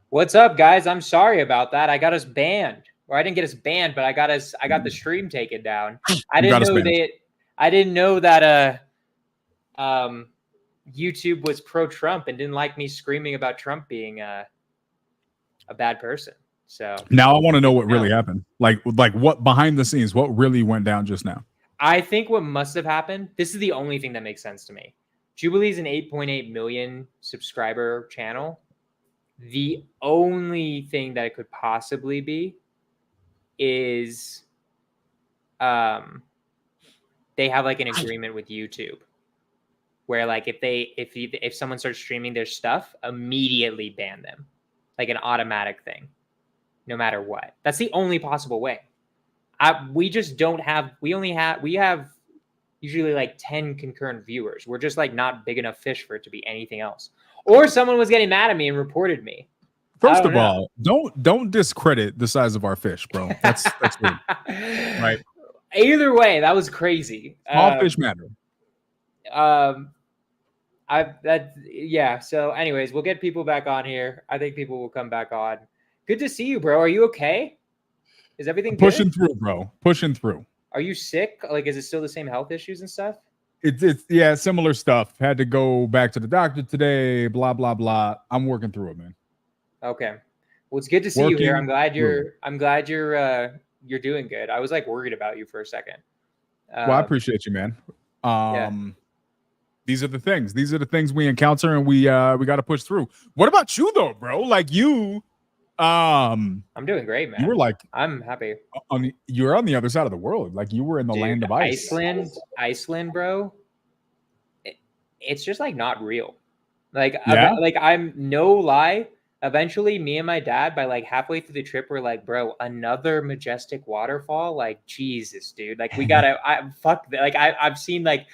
What's up, guys? I'm sorry about that. I got us banned, or I didn't get us banned, but I got the stream taken down. I didn't know I didn't know that YouTube was pro-Trump and didn't like me screaming about Trump being a bad person. So now I want to know what really happened. Like what behind the scenes, what really went down just now? I think what must have happened. This is the only thing that makes sense to me. Jubilee's an 8.8 million subscriber channel. The only thing that it could possibly be is they have like an agreement with YouTube where like if someone starts streaming their stuff, immediately ban them, like an automatic thing, no matter what. That's the only possible way. We just don't have. We have usually like 10 concurrent viewers. We're just like not big enough fish for it to be anything else. Or someone was getting mad at me and reported me. First of all, don't discredit the size of our fish, bro. That's weird. Right. Either way, that was crazy. Small fish matter. Yeah. So, anyways, we'll get people back on here. I think people will come back on. Good to see you, bro. Are you okay? Is everything good? Pushing through, bro? Pushing through. Are you sick? Like, is it still the same health issues and stuff? It's yeah, similar stuff. Had to go back to the doctor today. Blah blah blah. I'm working through it, man. Okay. Well, it's good to see you here. I'm glad you're doing good. I was like worried about you for a second. Well, I appreciate you, man. Yeah. These are the things. These are the things we encounter, and we got to push through. What about you, though, bro? Like you, I'm doing great, man. You were like, I'm happy. You're on the other side of the world. Like you were in the land of ice. Iceland, bro. It's just like not real. Like, yeah? I'm no lie. Eventually, me and my dad, by like halfway through the trip, we're like, bro, another majestic waterfall. Like, Jesus, dude. Like, we gotta. I've seen like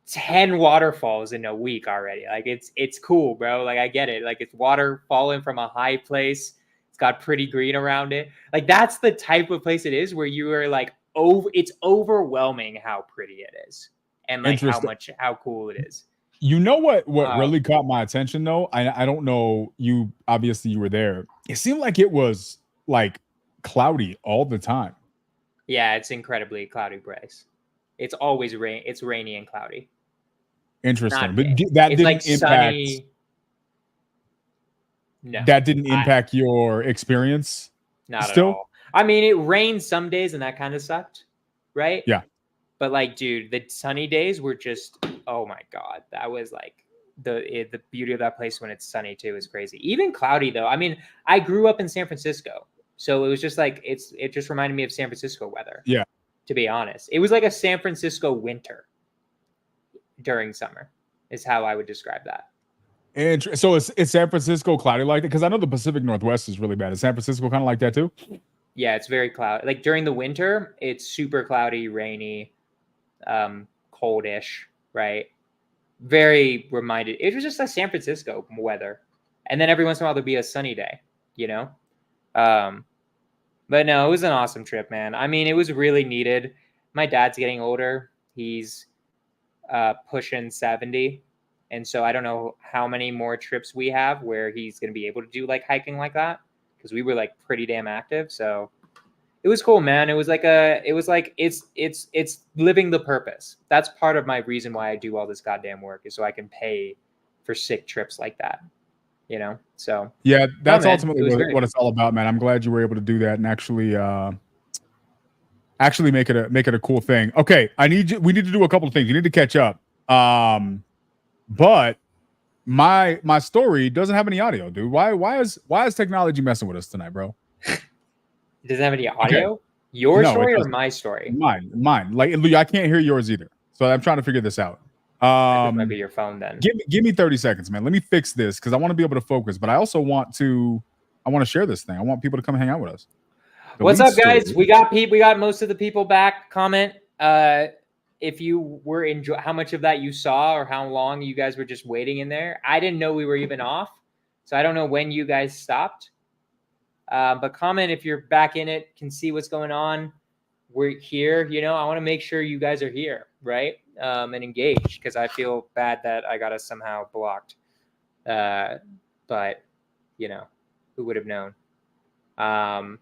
10 waterfalls in a week already. Like, it's cool, bro. Like, I get it. Like, it's water falling from a high place. It's got pretty green around it. Like, that's the type of place it is where you are like, it's overwhelming how pretty it is, and like how cool it is. You know what really caught my attention though? I don't know, you obviously you were there. It seemed like it was like cloudy all the time. Yeah, it's incredibly cloudy, Bryce. It's always rain. It's rainy and cloudy. Interesting. But that didn't like impact sunny. No. That didn't impact your experience? Not at all. I mean, it rained some days and that kind of sucked, right? Yeah. But like, dude, the sunny days were just, oh my God. That was like the beauty of that place when it's sunny too is crazy. Even cloudy though. I mean, I grew up in San Francisco. So it was just like, it just reminded me of San Francisco weather. Yeah. To be honest, it was like a San Francisco winter during summer is how I would describe that. And so it's San Francisco cloudy like that? Because I know the Pacific Northwest is really bad. Is San Francisco kind of like that too? Yeah, it's very cloudy. Like during the winter, it's super cloudy, rainy, coldish, right? Very reminded. It was just like San Francisco weather. And then every once in a while there'd be a sunny day, you know? But no, it was an awesome trip, man. I mean, it was really needed. My dad's getting older. He's pushing 70. And so I don't know how many more trips we have where he's going to be able to do like hiking like that. Because we were like pretty damn active. So it was cool, man. It was like it's living the purpose. That's part of my reason why I do all this goddamn work is so I can pay for sick trips like that. You know, so yeah, that's ultimately what it's all about, man. I'm glad you were able to do that and actually make it a cool thing. Okay, we need to do a couple of things. You need to catch up. But my story doesn't have any audio, dude. Why is technology messing with us tonight, bro? It doesn't have any audio? Okay. Your story or my story? Mine. Like I can't hear yours either. So I'm trying to figure this out. This might be your phone then. Give me 30 seconds, man. Let me fix this because I want to be able to focus, but I also want to share this thing. I want people to come hang out with us. What's up, guys? We got most of the people back. Comment if you were how much of that you saw or how long you guys were just waiting in there. I didn't know we were even off, so I don't know when you guys stopped. But comment if you're back in it, can see what's going on. We're here, you know. I want to make sure you guys are here, right? And engaged because I feel bad that I got us somehow blocked. But you know, Who would have known? Yeah,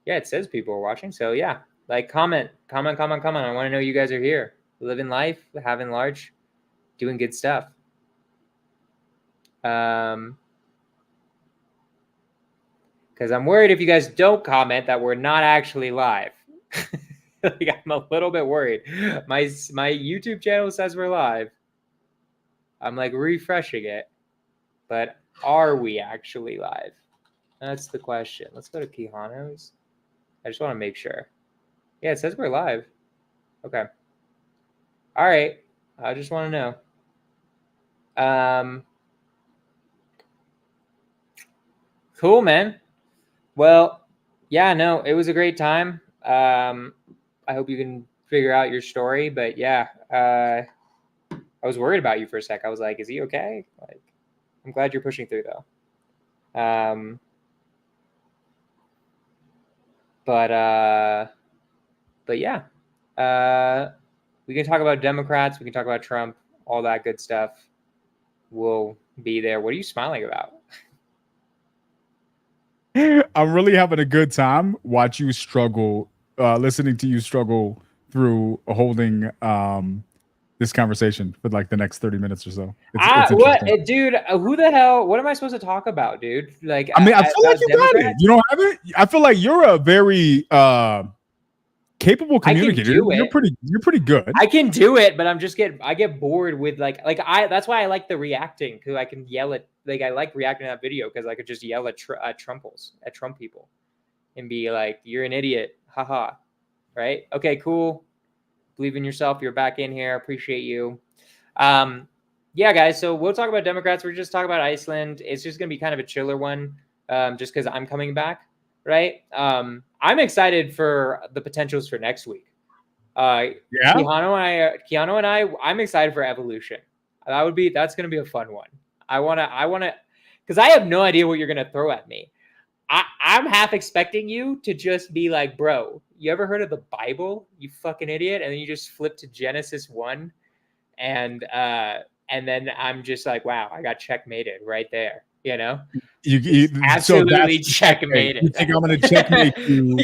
it says people are watching. So yeah, like comment. I want to know you guys are here, living life, having large, doing good stuff. Because I'm worried if you guys don't comment that we're not actually live. Like, I'm a little bit worried. My YouTube channel says we're live. I'm like refreshing it, but are we actually live? That's the question. Let's go to Quijano's. I just want to make sure. Yeah, it says we're live. Okay. All right. I just want to know. Cool, man. Well, yeah, no, it was a great time. I hope you can figure out your story, but yeah, I was worried about you for a sec. I was like, is he okay? Like, I'm glad you're pushing through though. But yeah, we can talk about Democrats. We can talk about Trump, all that good stuff. We'll be there. What are you smiling about? I'm really having a good time watch you struggle, listening to you struggle through holding this conversation for like the next 30 minutes or so. It's what, dude? Who the hell? What am I supposed to talk about, dude? Like, I mean, I feel like you got it. You don't have it. I feel like you're a very capable communicator. You're pretty good. I can do it, but I get bored with that's why I like the reacting, because I can yell at, I like reacting to that video because I could just yell at Trump people and be like, you're an idiot, haha, right? Okay, cool. Believe in yourself. You're back in here. Appreciate you. Yeah, guys. So we'll talk about Democrats. We're just talking about Iceland. It's just gonna be kind of a chiller one, just because I'm coming back, right? I'm excited for the potentials for next week. Yeah. Keanu and I'm excited for evolution. That's gonna be a fun one. I wanna, because I have no idea what you're gonna throw at me. I'm half expecting you to just be like, bro, you ever heard of the Bible, you fucking idiot? And then you just flip to Genesis 1, and then I'm just like, wow, I got checkmated right there. You know, you absolutely checkmated. You think I'm going to checkmate you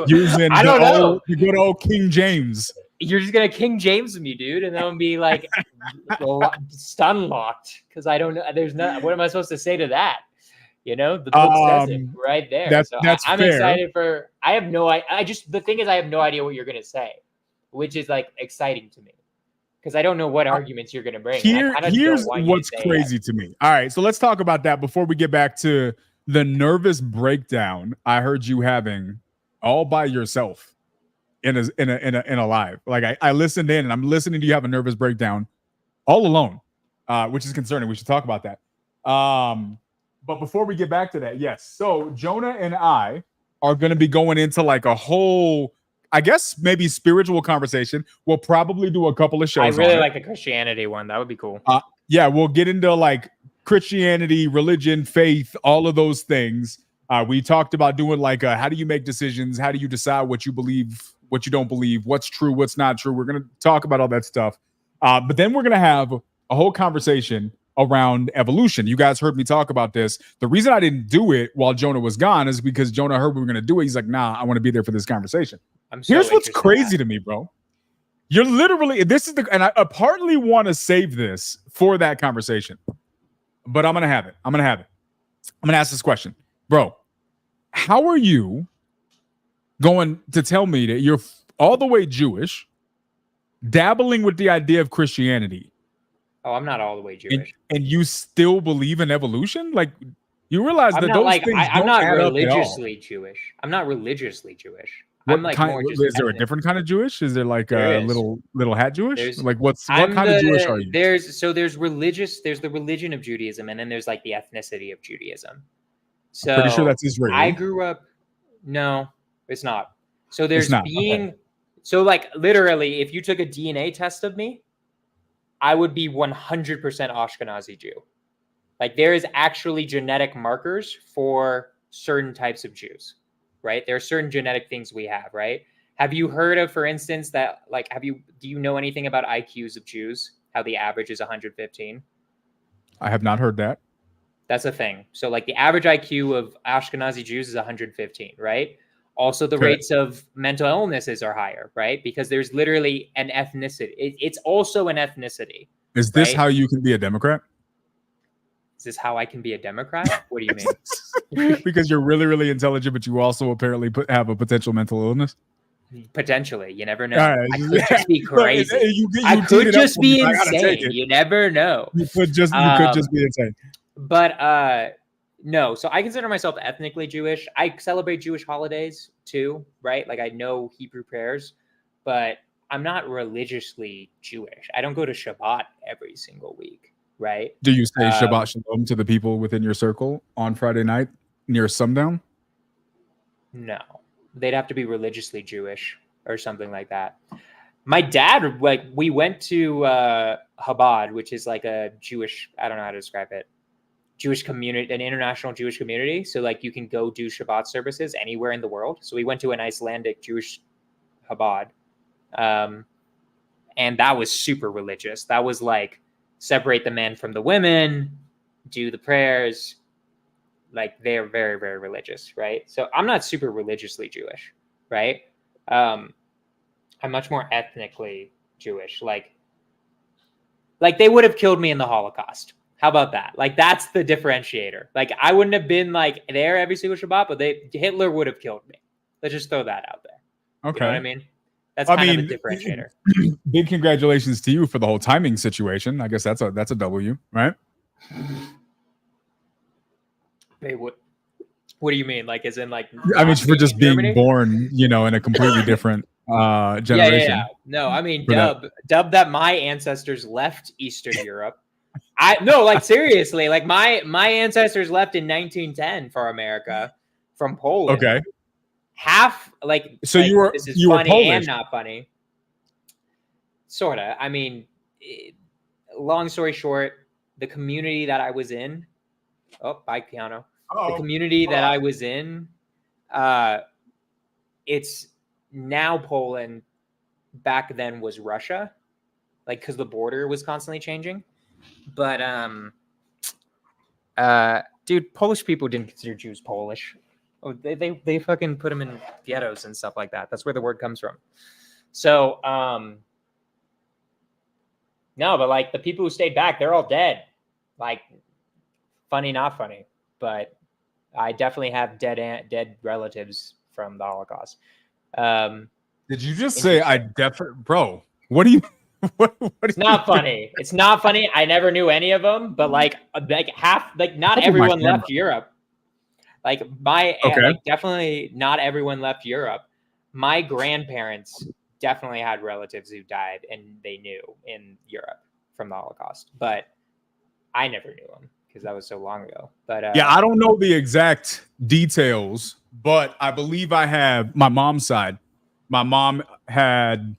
using the good old King James? You're just gonna King James me, dude, and then I'm be like stun locked because I don't know. There's not. What am I supposed to say to that? You know, the book says it right there. That's I'm fair. excited for. I have no. The thing is, I have no idea what you're gonna say, which is like exciting to me because I don't know what arguments you're gonna bring. Here's what's crazy to me. All right, so let's talk about that before we get back to the nervous breakdown I heard you having all by yourself in a live. Like I listened in and I'm listening to you have a nervous breakdown all alone, which is concerning. We should talk about that. But before we get back to that, yes. So Jonah and I are going to be going into like a whole, I guess maybe spiritual conversation. We'll probably do a couple of shows. I really like the Christianity one. That would be cool. Yeah, we'll get into like Christianity, religion, faith, all of those things. We talked about doing like how do you make decisions? How do you decide what you believe, what you don't believe, what's true, what's not true? We're going to talk about all that stuff. But then we're going to have a whole conversation around evolution. You guys heard me talk about this. The reason I didn't do it while Jonah was gone is because Jonah heard we were going to do it. He's like, nah, I want to be there for this conversation. Here's what's crazy to me, bro. You're literally, and I partly want to save this for that conversation, but I'm going to have it. I'm going to ask this question, bro. How are you going to tell me that you're all the way Jewish, dabbling with the idea of Christianity? Oh, I'm not all the way Jewish. And you still believe in evolution? Like, you realize that those things I'm not religiously Jewish. I'm not religiously Jewish. I'm like more just. Is there a different kind of Jewish? Is there like a little hat Jewish? Like what kind of Jewish are you? There's the religion of Judaism, and then there's like the ethnicity of Judaism. So I'm pretty sure that's Israeli. I grew up. No, it's not. So there's So like literally, if you took a DNA test of me, I would be 100% Ashkenazi Jew. Like there is actually genetic markers for certain types of Jews, right? There are certain genetic things we have, right? Have you heard of, for instance, that like, do you know anything about IQs of Jews? How the average is 115? I have not heard that. That's a thing. So like the average IQ of Ashkenazi Jews is 115, right? Also, the rates of mental illnesses are higher, right? Because there's literally an ethnicity. It's also an ethnicity. Is this how you can be a Democrat? Is this how I can be a Democrat? What do you mean? Because you're really, really intelligent, but you also apparently have a potential mental illness? Potentially. You never know. Right. I could just be crazy. I could just be insane. You never know. You could just be insane. But no, so I consider myself ethnically Jewish. I celebrate Jewish holidays too, right? Like I know Hebrew prayers, but I'm not religiously Jewish. I don't go to Shabbat every single week, right? Do you say Shabbat Shalom to the people within your circle on Friday night near sundown? No, they'd have to be religiously Jewish or something like that. My dad, like we went to Chabad, which is like a Jewish, I don't know how to describe it, Jewish community, an international Jewish community. So like you can go do Shabbat services anywhere in the world. So we went to an Icelandic Jewish Chabad. And that was super religious. That was like separate the men from the women, do the prayers. Like they're very, very religious, right? So I'm not super religiously Jewish, right? I'm much more ethnically Jewish. Like they would have killed me in the Holocaust. How about that? Like that's the differentiator. Like I wouldn't have been like there every single Shabbat, but Hitler would have killed me. Let's just throw that out there. Okay. You know what I mean? That's kind of a differentiator. Big congratulations to you for the whole timing situation. I guess that's a W, right? Hey, what do you mean? Like, as in, like, I mean, for just being born, in a completely different generation. Yeah. No, I mean, dub that my ancestors left Eastern Europe. Like seriously, like my ancestors left in 1910 for America from Poland. Okay. Half like so like, you were this is you funny were Polish. and not funny. Sorta. I mean, long story short, the community that I was in. Oh, bye, piano. The community that I was in, it's now Poland. Back then was Russia, like because the border was constantly changing. But dude, Polish people didn't consider Jews Polish. Oh, they fucking put them in ghettos and stuff like that. That's where the word comes from. So no, but like the people who stayed back, they're all dead. Like funny, not funny, but I definitely have dead relatives from the Holocaust. Did you just say I definitely, bro? What do you? It's not funny. It's not funny. I never knew any of them, but like half, like not everyone left Europe. Like like definitely not everyone left Europe. My grandparents definitely had relatives who died and they knew in Europe from the Holocaust, but I never knew them because that was so long ago. But yeah, I don't know the exact details, but I believe I have my mom's side. My mom had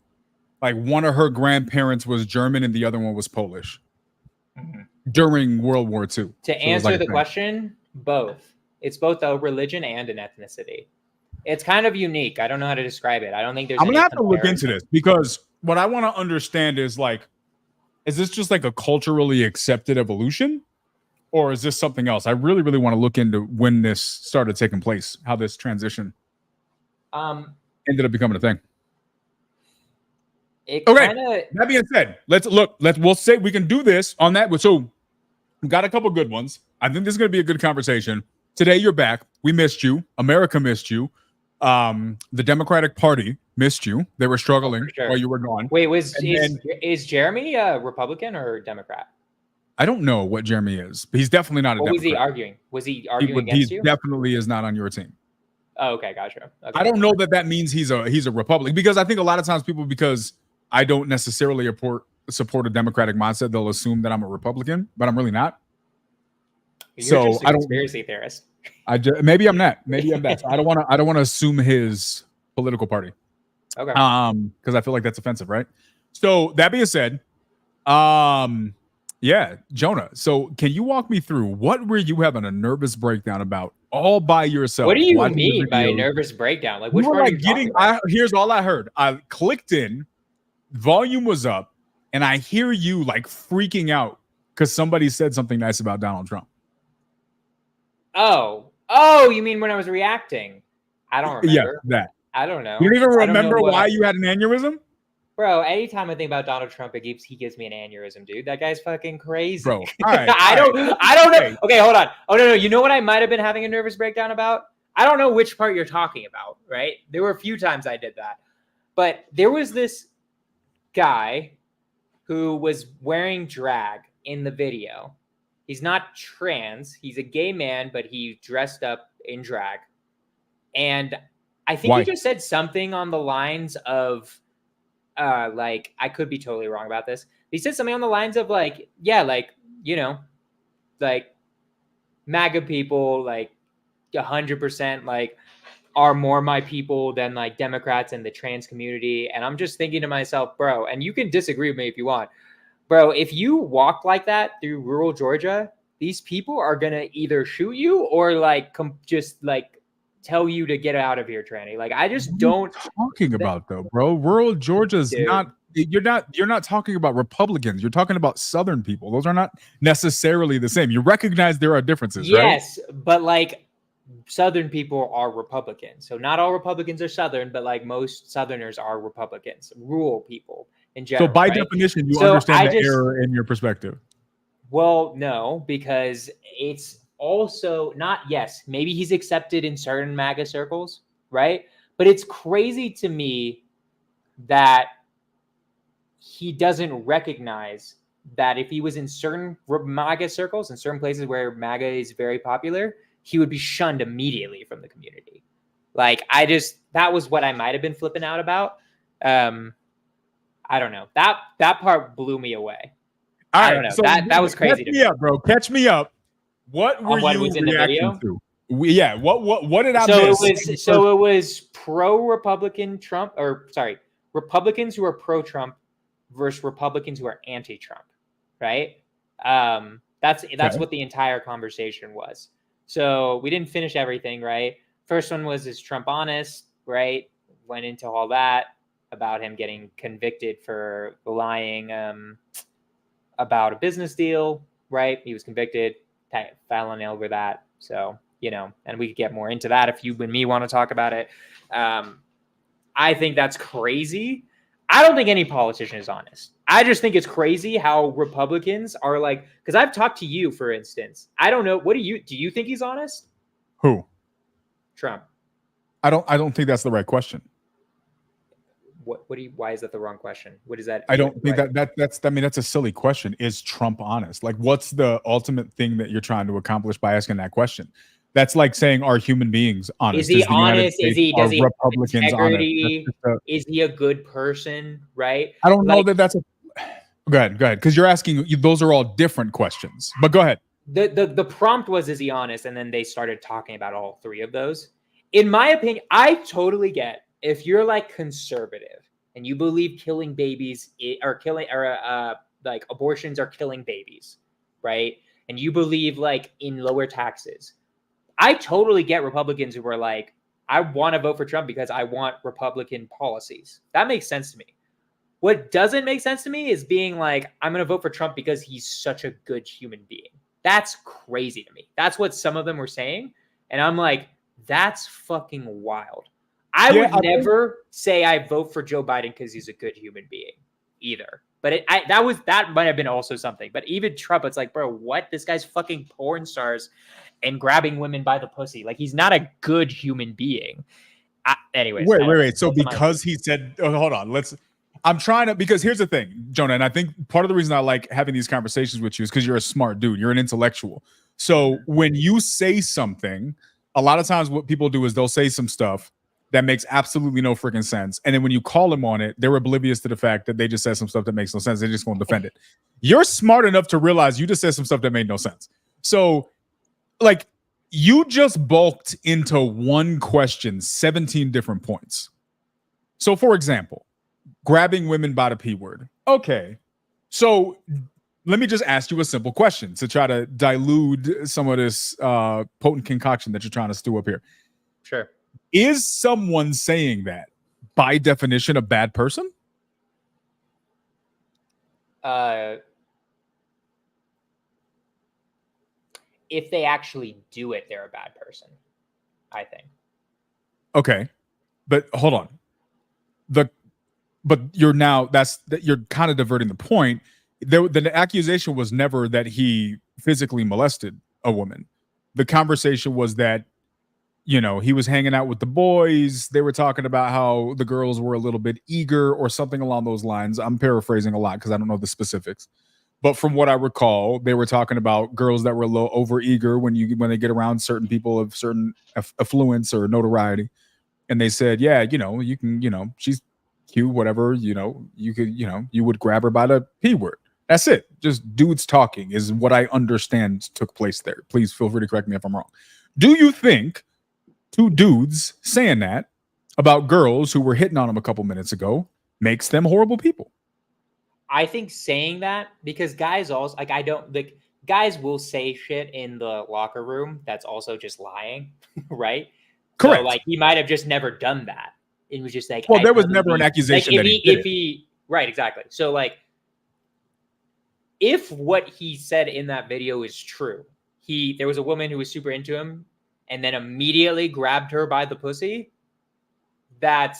like one of her grandparents was German and the other one was Polish during World War II. To answer the question, both. It's both a religion and an ethnicity. It's kind of unique. I don't know how to describe it. I don't think there's. I'm gonna have to look into this because what I want to understand is like, is this just like a culturally accepted evolution, or is this something else? I really, really want to look into when this started taking place, how this transition ended up becoming a thing. Okay. That being said, we'll say we can do this on that. So we got a couple good ones. I think this is going to be a good conversation. Today you're back. We missed you. America missed you. The Democratic Party missed you. They were struggling while you were gone. Wait, is Jeremy a Republican or Democrat? I don't know what Jeremy is, but he's definitely not a Democrat. What was he arguing? Was he arguing against you? He definitely is not on your team. Oh, okay, gotcha. Okay. I don't know that means he's a Republican, because I think a lot of times people, because I don't necessarily support a Democratic mindset, they'll assume that I'm a Republican, but I'm really not. You're just a conspiracy theorist. Maybe I'm not. So I don't want to assume his political party. Okay. Because I feel like that's offensive, right? So that being said, yeah, Jonah. So can you walk me through what were you having a nervous breakdown about all by yourself? What do you mean by a nervous breakdown? Like which part are you talking about? Here's all I heard. I clicked in, volume was up, and I hear you like freaking out because somebody said something nice about Donald Trump. Oh, you mean when I was reacting? I don't remember. Yeah, that. I don't know. You don't even remember why you had an aneurysm? Bro, anytime I think about Donald Trump, he gives me an aneurysm, dude. That guy's fucking crazy. Bro, all right, I don't know. Okay, hold on. Oh, no. You know what I might have been having a nervous breakdown about? I don't know which part you're talking about, right? There were a few times I did that. But there was this guy who was wearing drag in the video. He's not trans. He's a gay man, but he dressed up in drag. And I think he just said something on the lines of, like, I could be totally wrong about this. He said something on the lines of like, yeah, like, you know, like MAGA people, like 100%, like are more my people than like Democrats and the trans community. And I'm just thinking to myself, bro, and you can disagree with me if you want, bro, if you walk like that through rural Georgia, these people are going to either shoot you or like just like tell you to get out of here, tranny. Like, I just don't. Talking about though, bro, rural Georgia's not. You're not talking about Republicans. You're talking about Southern people. Those are not necessarily the same. You recognize there are differences, right? Yes, but like Southern people are Republicans. So not all Republicans are Southern, but like most Southerners are Republicans, rural people in general. So by definition, you understand the error in your perspective. Well, no, because it's also not, yes, maybe he's accepted in certain MAGA circles, right? But it's crazy to me that he doesn't recognize that if he was in certain MAGA circles, in certain places where MAGA is very popular, he would be shunned immediately from the community. Like, that was what I might have been flipping out about. I don't know. That part blew me away. All right, I don't know. So that was crazy to me. Catch me up, bro. Catch me up. What were you reacting to? What did I miss? So it was pro-Republican Trump, Republicans who are pro-Trump versus Republicans who are anti-Trump, right? That's what the entire conversation was. So we didn't finish everything, right? First one was, is Trump honest, right? Went into all that about him getting convicted for lying about a business deal, right? He was convicted, felony over that. So, and we could get more into that if you and me want to talk about it. I think that's crazy. I don't think any politician is honest. I just think it's crazy how Republicans are like, because I've talked to you, for instance. I don't know. Do you think he's honest? Who? Trump. I don't think that's the right question. Why is that the wrong question? What is that? I don't think that's a silly question. Is Trump honest? Like, what's the ultimate thing that you're trying to accomplish by asking that question? That's like saying, are human beings honest? Is he honest? Does he have integrity? Is he a good person? Right? I don't know that that's a. Go ahead. Because you're asking, those are all different questions. But go ahead. The prompt was, is he honest? And then they started talking about all three of those. In my opinion, I totally get if you're like conservative and you believe killing babies like abortions are killing babies, right? And you believe like in lower taxes. I totally get Republicans who are like, I want to vote for Trump because I want Republican policies. That makes sense to me. What doesn't make sense to me is being like, I'm going to vote for Trump because he's such a good human being. That's crazy to me. That's what some of them were saying. And I'm like, that's fucking wild. I would never say I vote for Joe Biden because he's a good human being either. But that might have been also something. But even Trump, it's like, bro, what? This guy's fucking porn stars and grabbing women by the pussy. Like, he's not a good human being. Anyways. Wait. So because he said, hold on, because here's the thing, Jonah, and I think part of the reason I like having these conversations with you is because you're a smart dude. You're an intellectual. So when you say something, a lot of times what people do is they'll say some stuff that makes absolutely no freaking sense. And then when you call them on it, they're oblivious to the fact that they just said some stuff that makes no sense. They just won't defend it. You're smart enough to realize you just said some stuff that made no sense. So, like, you just bulked into one question 17 different points. So, for example, grabbing women by the P word. Okay. So let me just ask you a simple question to try to dilute some of this potent concoction that you're trying to stew up here. Sure. Is someone saying that by definition a bad person? if they actually do it, they're a bad person, I think. Okay. But hold on. But you're kind of diverting the point. The accusation was never that he physically molested a woman. The conversation was that, he was hanging out with the boys. They were talking about how the girls were a little bit eager or something along those lines. I'm paraphrasing a lot because I don't know the specifics. But from what I recall, they were talking about girls that were a little over eager when they get around certain people of certain affluence or notoriety. And they said, yeah, you can, she's cute, whatever, you could, you would grab her by the P word. That's it. Just dudes talking is what I understand took place there. Please feel free to correct me if I'm wrong. Do you think two dudes saying that about girls who were hitting on them a couple minutes ago makes them horrible people? I think saying that, because guys also, guys will say shit in the locker room that's also just lying, right? Correct. So, like, he might have just never done that. It was just like, well, there was never an accusation that he did it. Right, exactly. So, like, if what he said in that video is true, there was a woman who was super into him and then immediately grabbed her by the pussy, I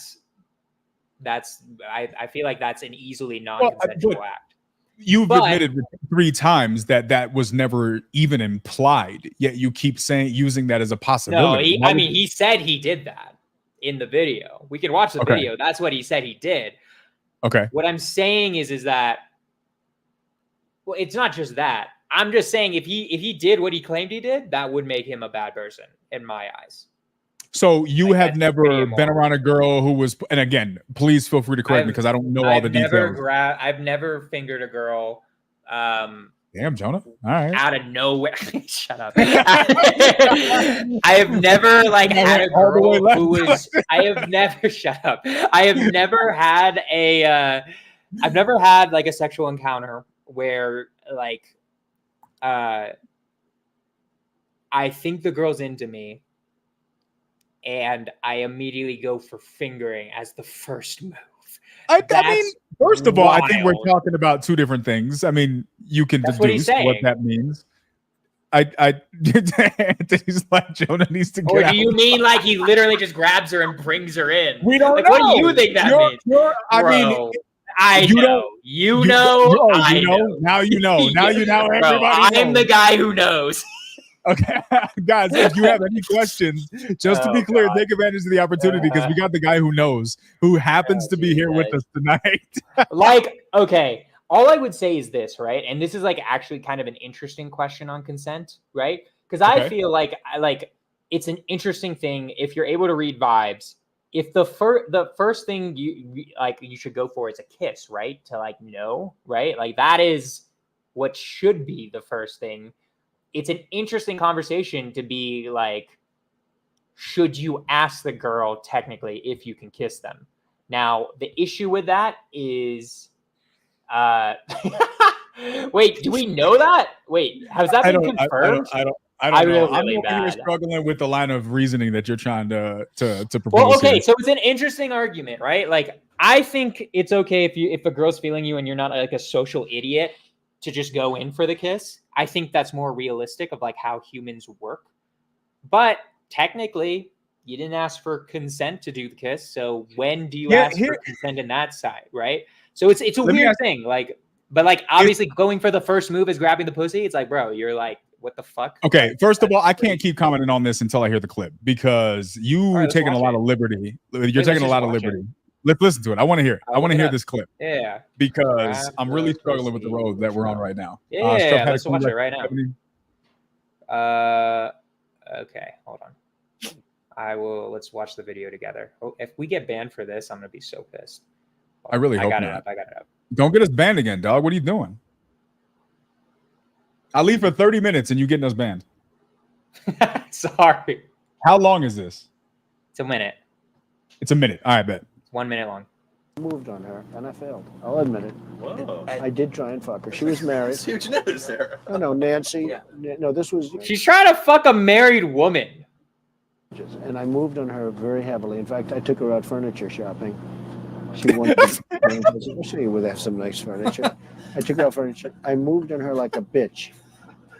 feel like that's an easily non-consensual act. You've admitted 3 times that was never even implied, yet you keep using that as a possibility. No, he said he did that in the video. We can watch the video. That's what he said he did. Okay. What I'm saying is that, well, it's not just that. I'm just saying if he did what he claimed he did, that would make him a bad person in my eyes. So you have never been around a girl who was, and again, please feel free to correct me because I don't know all the details. I've never fingered a girl. Damn, Jonah. All right. Out of nowhere. Shut up. I have never had a girl who was, shut up. I have never had I've never had a sexual encounter where I think the girl's into me and I immediately go for fingering as the first move. I mean, first of all, I think we're talking about 2 different things. I mean, you can deduce what that means. Anthony's like, Jonah needs to get Or out. do you mean he literally just grabs her and brings her in? We don't know. What do you think that means? I know. You know. Now you know. Now you know. Everybody I'm the guy who knows. Okay, guys, if you have any questions, just to be clear, take advantage of the opportunity because we got the guy who knows, who happens to be here with us tonight. Okay, all I would say is this, right? And this is actually kind of an interesting question on consent, right? Because I feel like it's an interesting thing if you're able to read vibes. If the first thing you should go for is a kiss, right? To know, right? That is what should be the first thing. It's an interesting conversation to be should you ask the girl technically if you can kiss them? Now, the issue with that is, wait, do we know that? Wait, has that been confirmed? I don't know. I'm over here struggling with the line of reasoning that you're trying to propose. Well, okay, here. So it's an interesting argument, right? I think it's okay if a girl's feeling you and you're not a social idiot to just go in for the kiss. I think that's more realistic of how humans work. But technically, you didn't ask for consent to do the kiss. So when do you ask for consent in that side, right? So it's a weird thing. But obviously going for the first move is grabbing the pussy. It's bro, you're what the fuck? Okay, first of all, I can't keep commenting on this until I hear the clip because you're taking a lot of liberty. You're taking a lot of liberty. Let's listen to it. I want to hear it. I want to hear this clip. Yeah. Because I'm really struggling with the road that we're on right now. Yeah, let's watch it right now. Okay, hold on. Let's watch the video together. Oh, if we get banned for this, I'm going to be so pissed. I really hope not. I got it up. Don't get us banned again, dog. What are you doing? I leave for 30 minutes and you getting us banned. Sorry. How long is this? It's a minute. It's a minute. All right, bet. 1 minute long. Moved on her, and I failed. I'll admit it. Whoa. I did try and fuck her. She was married. That's huge news there. No, Nancy. Yeah. No, this was... She's trying to fuck a married woman. And I moved on her very heavily. In fact, I took her out furniture shopping. She wanted to show you where they have some nice furniture. I took her out furniture. I moved on her like a bitch.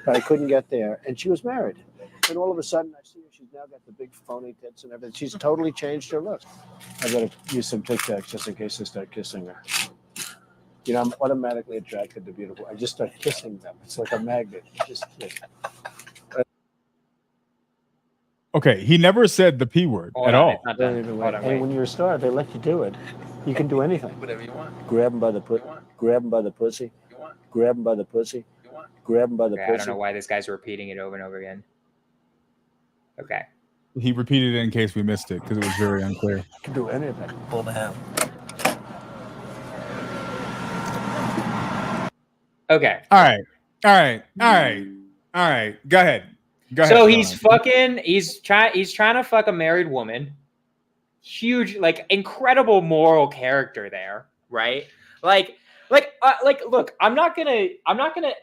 but I couldn't get there. And she was married. And all of a sudden, I see her. She's now got the big phony tits and everything. She's totally changed her look. I got to use some Tic Tacs just in case I start kissing her. You know, I'm automatically attracted to beautiful. I just start kissing them. It's like a magnet. Just kiss. Okay, he never said the P word at all. And when you're a star, they let you do it. You can do anything. Whatever you want. Grab him by the pussy. Grab him by the pussy. Grab him by the pussy. Grab him by the pussy. I don't know why this guy's repeating it over and over again. Okay. He repeated it in case we missed it because it was very unclear. You can do anything. Pull the ham. Okay. All right. Go ahead. So he's trying to fuck a married woman. Huge, like incredible moral character there, right? Like, look, I'm not gonna,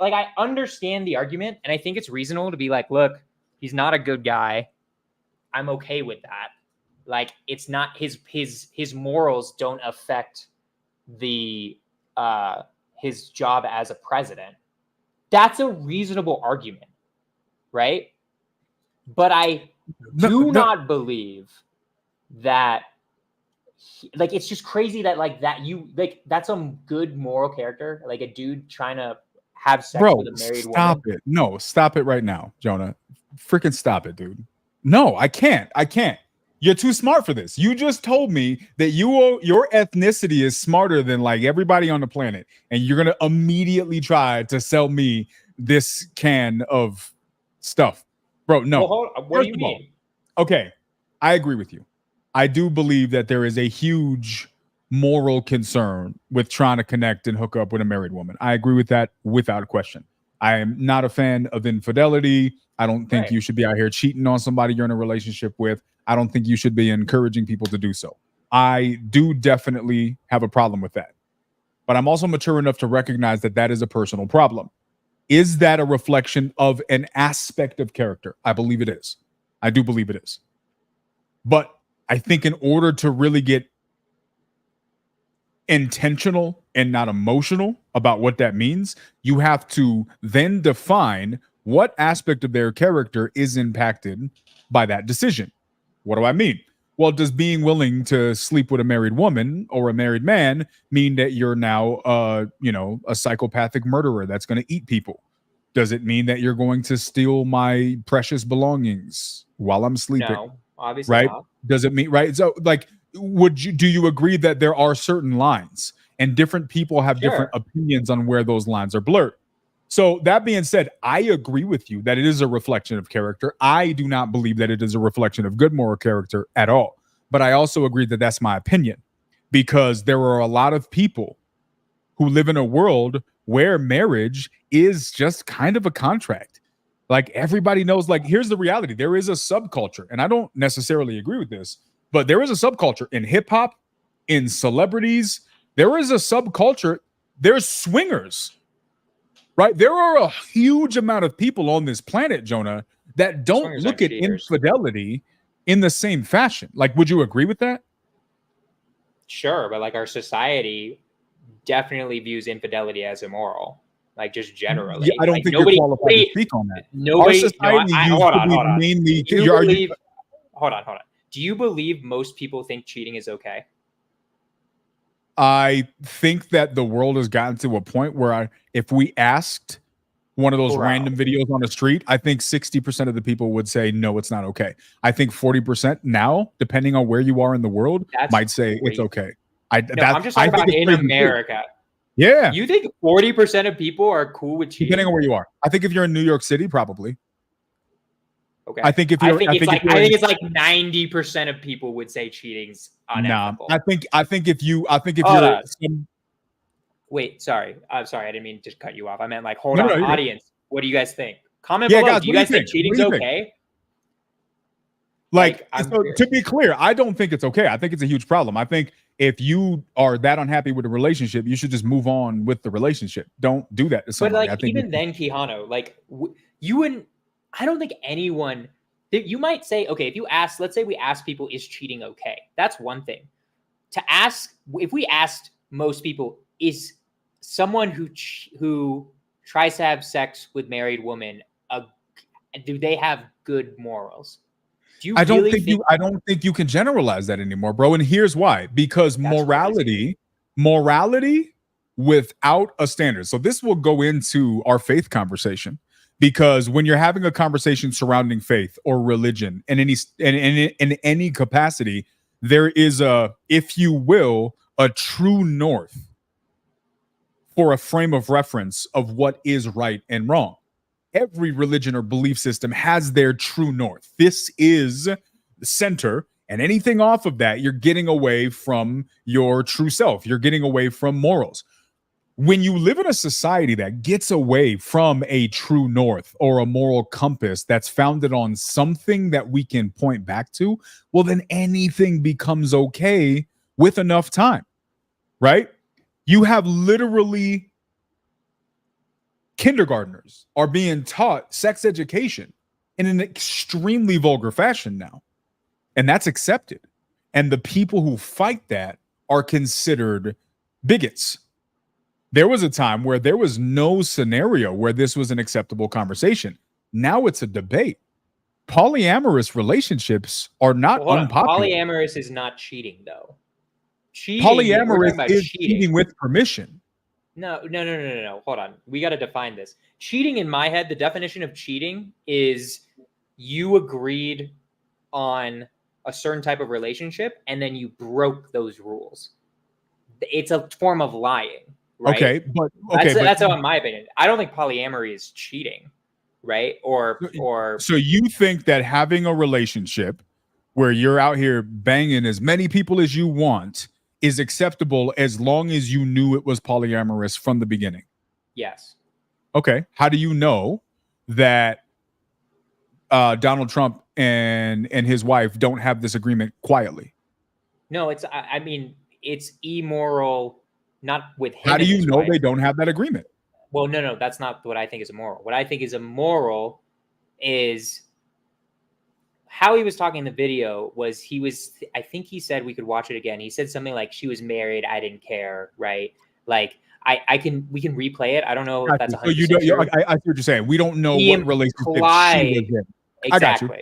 like, I understand the argument, and I think it's reasonable to be like, look, he's not a good guy. I'm okay with that. Like, it's not his morals don't affect the his job as a president. That's a reasonable argument, right? But I do not believe that, like, it's just crazy that, like, that's a good moral character, like a dude trying to have sex with a married woman. Stop it. No, stop it right now, Jonah. Freaking stop it, dude. No, I can't. You're too smart for this. You just told me that your ethnicity is smarter than like everybody on the planet, and you're gonna immediately try to sell me this can of stuff. Bro, no. Well, what do you mean? Okay, I agree with you. I do believe that there is a huge moral concern with trying to connect and hook up with a married woman. I agree with that without a question. I am not a fan of infidelity. I don't think you should be out here cheating on somebody you're in a relationship with. I don't think you should be encouraging people to do so. I do definitely have a problem with that. But I'm also mature enough to recognize that that is a personal problem. Is that a reflection of an aspect of character? I believe it is. I do believe it is. But I think in order to really get intentional and not emotional about what that means, you have to then define what aspect of their character is impacted by that decision. What do I mean? Well, does being willing to sleep with a married woman or a married man mean that you're now, a psychopathic murderer that's going to eat people? Does it mean that you're going to steal my precious belongings while I'm sleeping? No, obviously right? not. Does it mean, right? So, like, do you agree that there are certain lines and different people have different opinions on where those lines are blurred? So that being said, I agree with you that it is a reflection of character. I do not believe that it is a reflection of good moral character at all. But I also agree that that's my opinion, because there are a lot of people who live in a world where marriage is just kind of a contract. Like, everybody knows, like, here's the reality. There is a subculture, and I don't necessarily agree with this, but there is a subculture in hip hop, in celebrities. There is a subculture. There's swingers. Right? There are a huge amount of people on this planet, Jonah, that don't look at infidelity in the same fashion. Like, would you agree with that? Sure, but like, our society definitely views infidelity as immoral. Like, just generally. Yeah, I don't like, think you're qualified to speak on that. Nobody. Our society Hold on. Hold on. Do you believe most people think cheating is okay? I think that the world has gotten to a point where if we asked one of those random videos on the street, I think 60% of the people would say, no, it's not okay. I think 40% now, depending on where you are in the world, might say it's okay. I'm just talking about in America. Yeah. You think 40% of people are cool with cheating? Depending on where you are. I think if you're in New York City, probably. Okay. I think it's like 90% of people would say cheating's unethical. Nah, I think if you're wait, sorry. I'm sorry, I didn't mean to cut you off. I meant, like, hold on, audience. What do you guys think? Comment below. Guys, do you guys think cheating's okay? Like, so to be clear, I don't think it's okay. I think it's a huge problem. I think if you are that unhappy with a relationship, you should just move on with the relationship. Don't do that to somebody. But, like, even then, Quijano, like, you wouldn't. I don't think anyone. You might say, okay, let's say we ask people, is cheating okay? That's one thing. To ask, if we asked most people, is someone who tries to have sex with married women do they have good morals? Do you I don't really think I don't think you can generalize that anymore, bro. And here's why: because morality without a standard. So this will go into our faith conversation, because when you're having a conversation surrounding faith or religion in any capacity, there is a, if you will, a true north for a frame of reference of what is right and wrong. Every religion or belief system has their true north. This is the center, and anything off of that, you're getting away from your true self. You're getting away from morals. When you live in a society that gets away from a true north or a moral compass that's founded on something that we can point back to, well, then anything becomes okay with enough time, right? You have literally kindergartners are being taught sex education in an extremely vulgar fashion now, and that's accepted. And the people who fight that are considered bigots. There was a time where there was no scenario where this was an acceptable conversation. Now it's a debate. Polyamorous relationships are not unpopular. Polyamorous is not cheating, though. Polyamorous is cheating with permission. No. Hold on. We got to define this. Cheating, in my head, the definition of cheating is you agreed on a certain type of relationship and then you broke those rules. It's a form of lying. Right? Okay, but that's how, in my opinion. I don't think polyamory is cheating, right? Or so you think that having a relationship where you're out here banging as many people as you want is acceptable as long as you knew it was polyamorous from the beginning? Yes. Okay. How do you know that Donald Trump and his wife don't have this agreement quietly? No, I mean, it's immoral. Not with him. How do you know they don't have that agreement? Well, no, that's not what I think is immoral. What I think is immoral is how he was talking in the video. I think he said, we could watch it again. He said something like, she was married, I didn't care, right? Like we can replay it. I don't know if that's 100% so you don't. true. I see what you're saying. We don't know what relationship she was in. Exactly.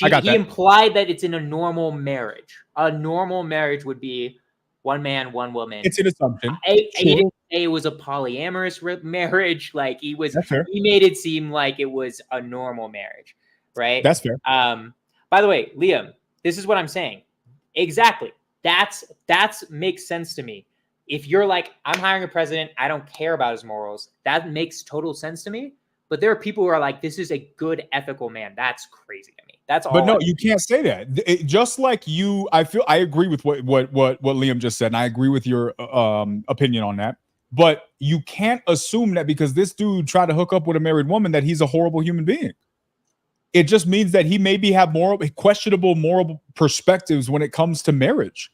I got you. He implied that it's in a normal marriage. A normal marriage would be one man, one woman. It's an assumption. He didn't say it was a polyamorous marriage. Like he made it seem like it was a normal marriage, right? That's fair. By the way, Liam, this is what I'm saying. Exactly. That's makes sense to me. If you're like, I'm hiring a president, I don't care about his morals. That makes total sense to me. But there are people who are like, this is a good ethical man. That's crazy to me. That's all. But no, you can't say that. Just like you, I agree with what Liam just said, and I agree with your opinion on that. But you can't assume that because this dude tried to hook up with a married woman that he's a horrible human being. It just means that he maybe have questionable moral perspectives when it comes to marriage.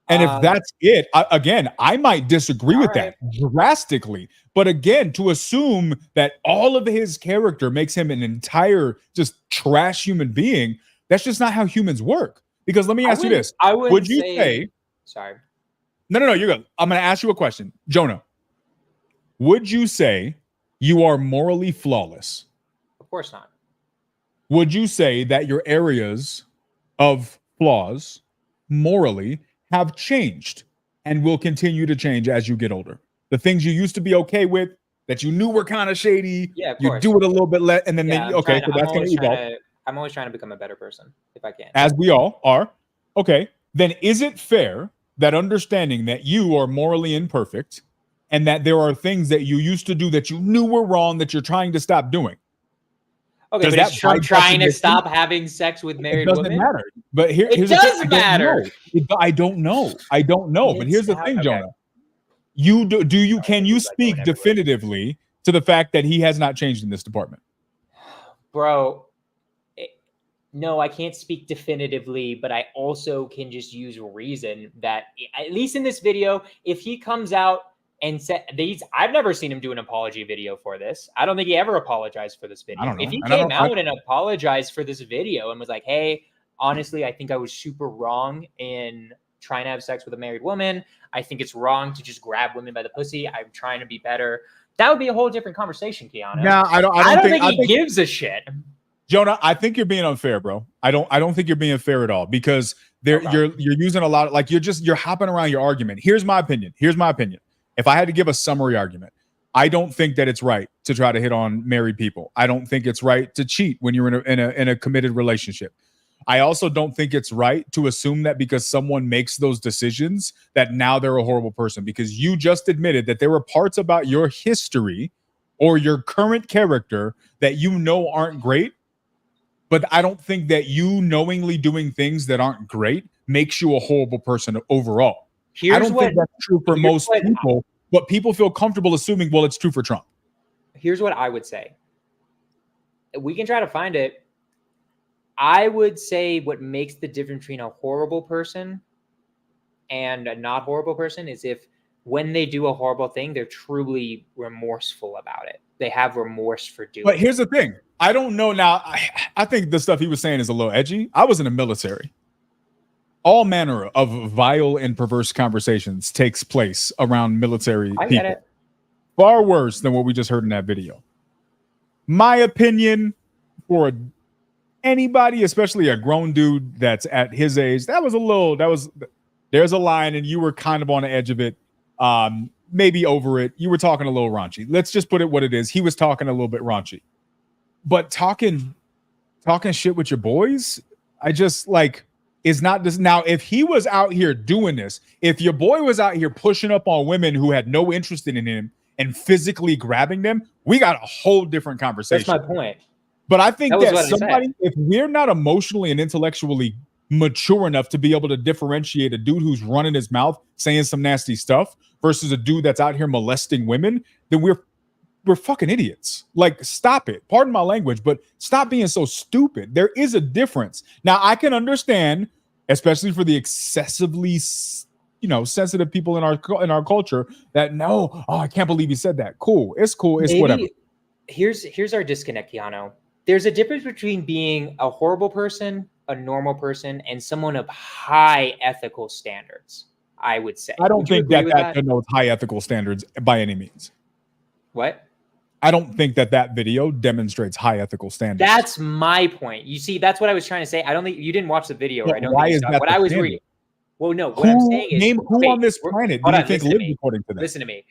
And if that's it, I might disagree with that drastically. But again, to assume that all of his character makes him an entire just trash human being, that's just not how humans work. Because let me ask you this. Would you say... Sorry. No, you're good. I'm going to ask you a question. Jonah, would you say you are morally flawless? Of course not. Would you say that your areas of flaws morally have changed and will continue to change as you get older? The things you used to be okay with, that you knew were kind of shady, you do it a little bit less, and then that's going to evolve. I'm always trying to become a better person if I can. As we all are. Okay, then is it fair that understanding that you are morally imperfect and that there are things that you used to do that you knew were wrong that you're trying to stop doing? Okay, but is Trump trying to stop having sex with married women? It doesn't matter. But here's it does matter. I don't know. But here's the thing, Jonah. Can you speak definitively to the fact that he has not changed in this department? Bro, no, I can't speak definitively, but I also can just use reason that, at least in this video, if he comes out and said I've never seen him do an apology video for this. I don't think he ever apologized for this video. If he came out and apologized for this video and was like, hey, honestly, I think I was super wrong in trying to have sex with a married woman. I think it's wrong to just grab women by the pussy. I'm trying to be better. That would be a whole different conversation, Keanu. Now, I don't think he gives a shit. Jonah, I think you're being unfair, bro. I don't think you're being fair at all, because you're using a lot of, like, you're hopping around your argument. Here's my opinion. If I had to give a summary argument, I don't think that it's right to try to hit on married people. I don't think it's right to cheat when you're in a committed relationship. I also don't think it's right to assume that because someone makes those decisions that now they're a horrible person, because you just admitted that there were parts about your history or your current character that you know aren't great. But I don't think that you knowingly doing things that aren't great makes you a horrible person overall. I don't think that's true for most people, but people feel comfortable assuming, well, it's true for Trump. Here's what I would say. We can try to find it. I would say what makes the difference between a horrible person and a not horrible person is if when they do a horrible thing, they're truly remorseful about it. They have remorse for doing it. But here's the thing. I don't know now. I think the stuff he was saying is a little edgy. I was in the military. All manner of vile and perverse conversations takes place around military people. Get it. Far worse than what we just heard in that video. My opinion, for anybody, especially a grown dude that's at his age, there's a line and you were kind of on the edge of it. Maybe over it. You were talking a little raunchy. Let's just put it what it is. He was talking a little bit raunchy. But talking shit with your boys, I just is not this. Now, if he was out here doing this, if your boy was out here pushing up on women who had no interest in him and physically grabbing them, we got a whole different conversation. That's my point. But I think that somebody, if we're not emotionally and intellectually mature enough to be able to differentiate a dude who's running his mouth saying some nasty stuff versus a dude that's out here molesting women, then we're fucking idiots. Like, stop it. Pardon my language, but stop being so stupid. There is a difference. Now, I can understand, especially for the excessively, sensitive people in our culture, that I can't believe he said that. Cool. It's cool. It's whatever. Here's our disconnect, Keanu. There's a difference between being a horrible person, a normal person, and someone of high ethical standards, I would say. I don't think that denotes high ethical standards by any means. What? I don't think that video demonstrates high ethical standards. That's my point. You see, that's what I was trying to say. I don't think you didn't watch the video. But I don't why think is that what I was reading. Well, no, what I'm saying is, name who on this planet do you think lived according to that? Listen to me.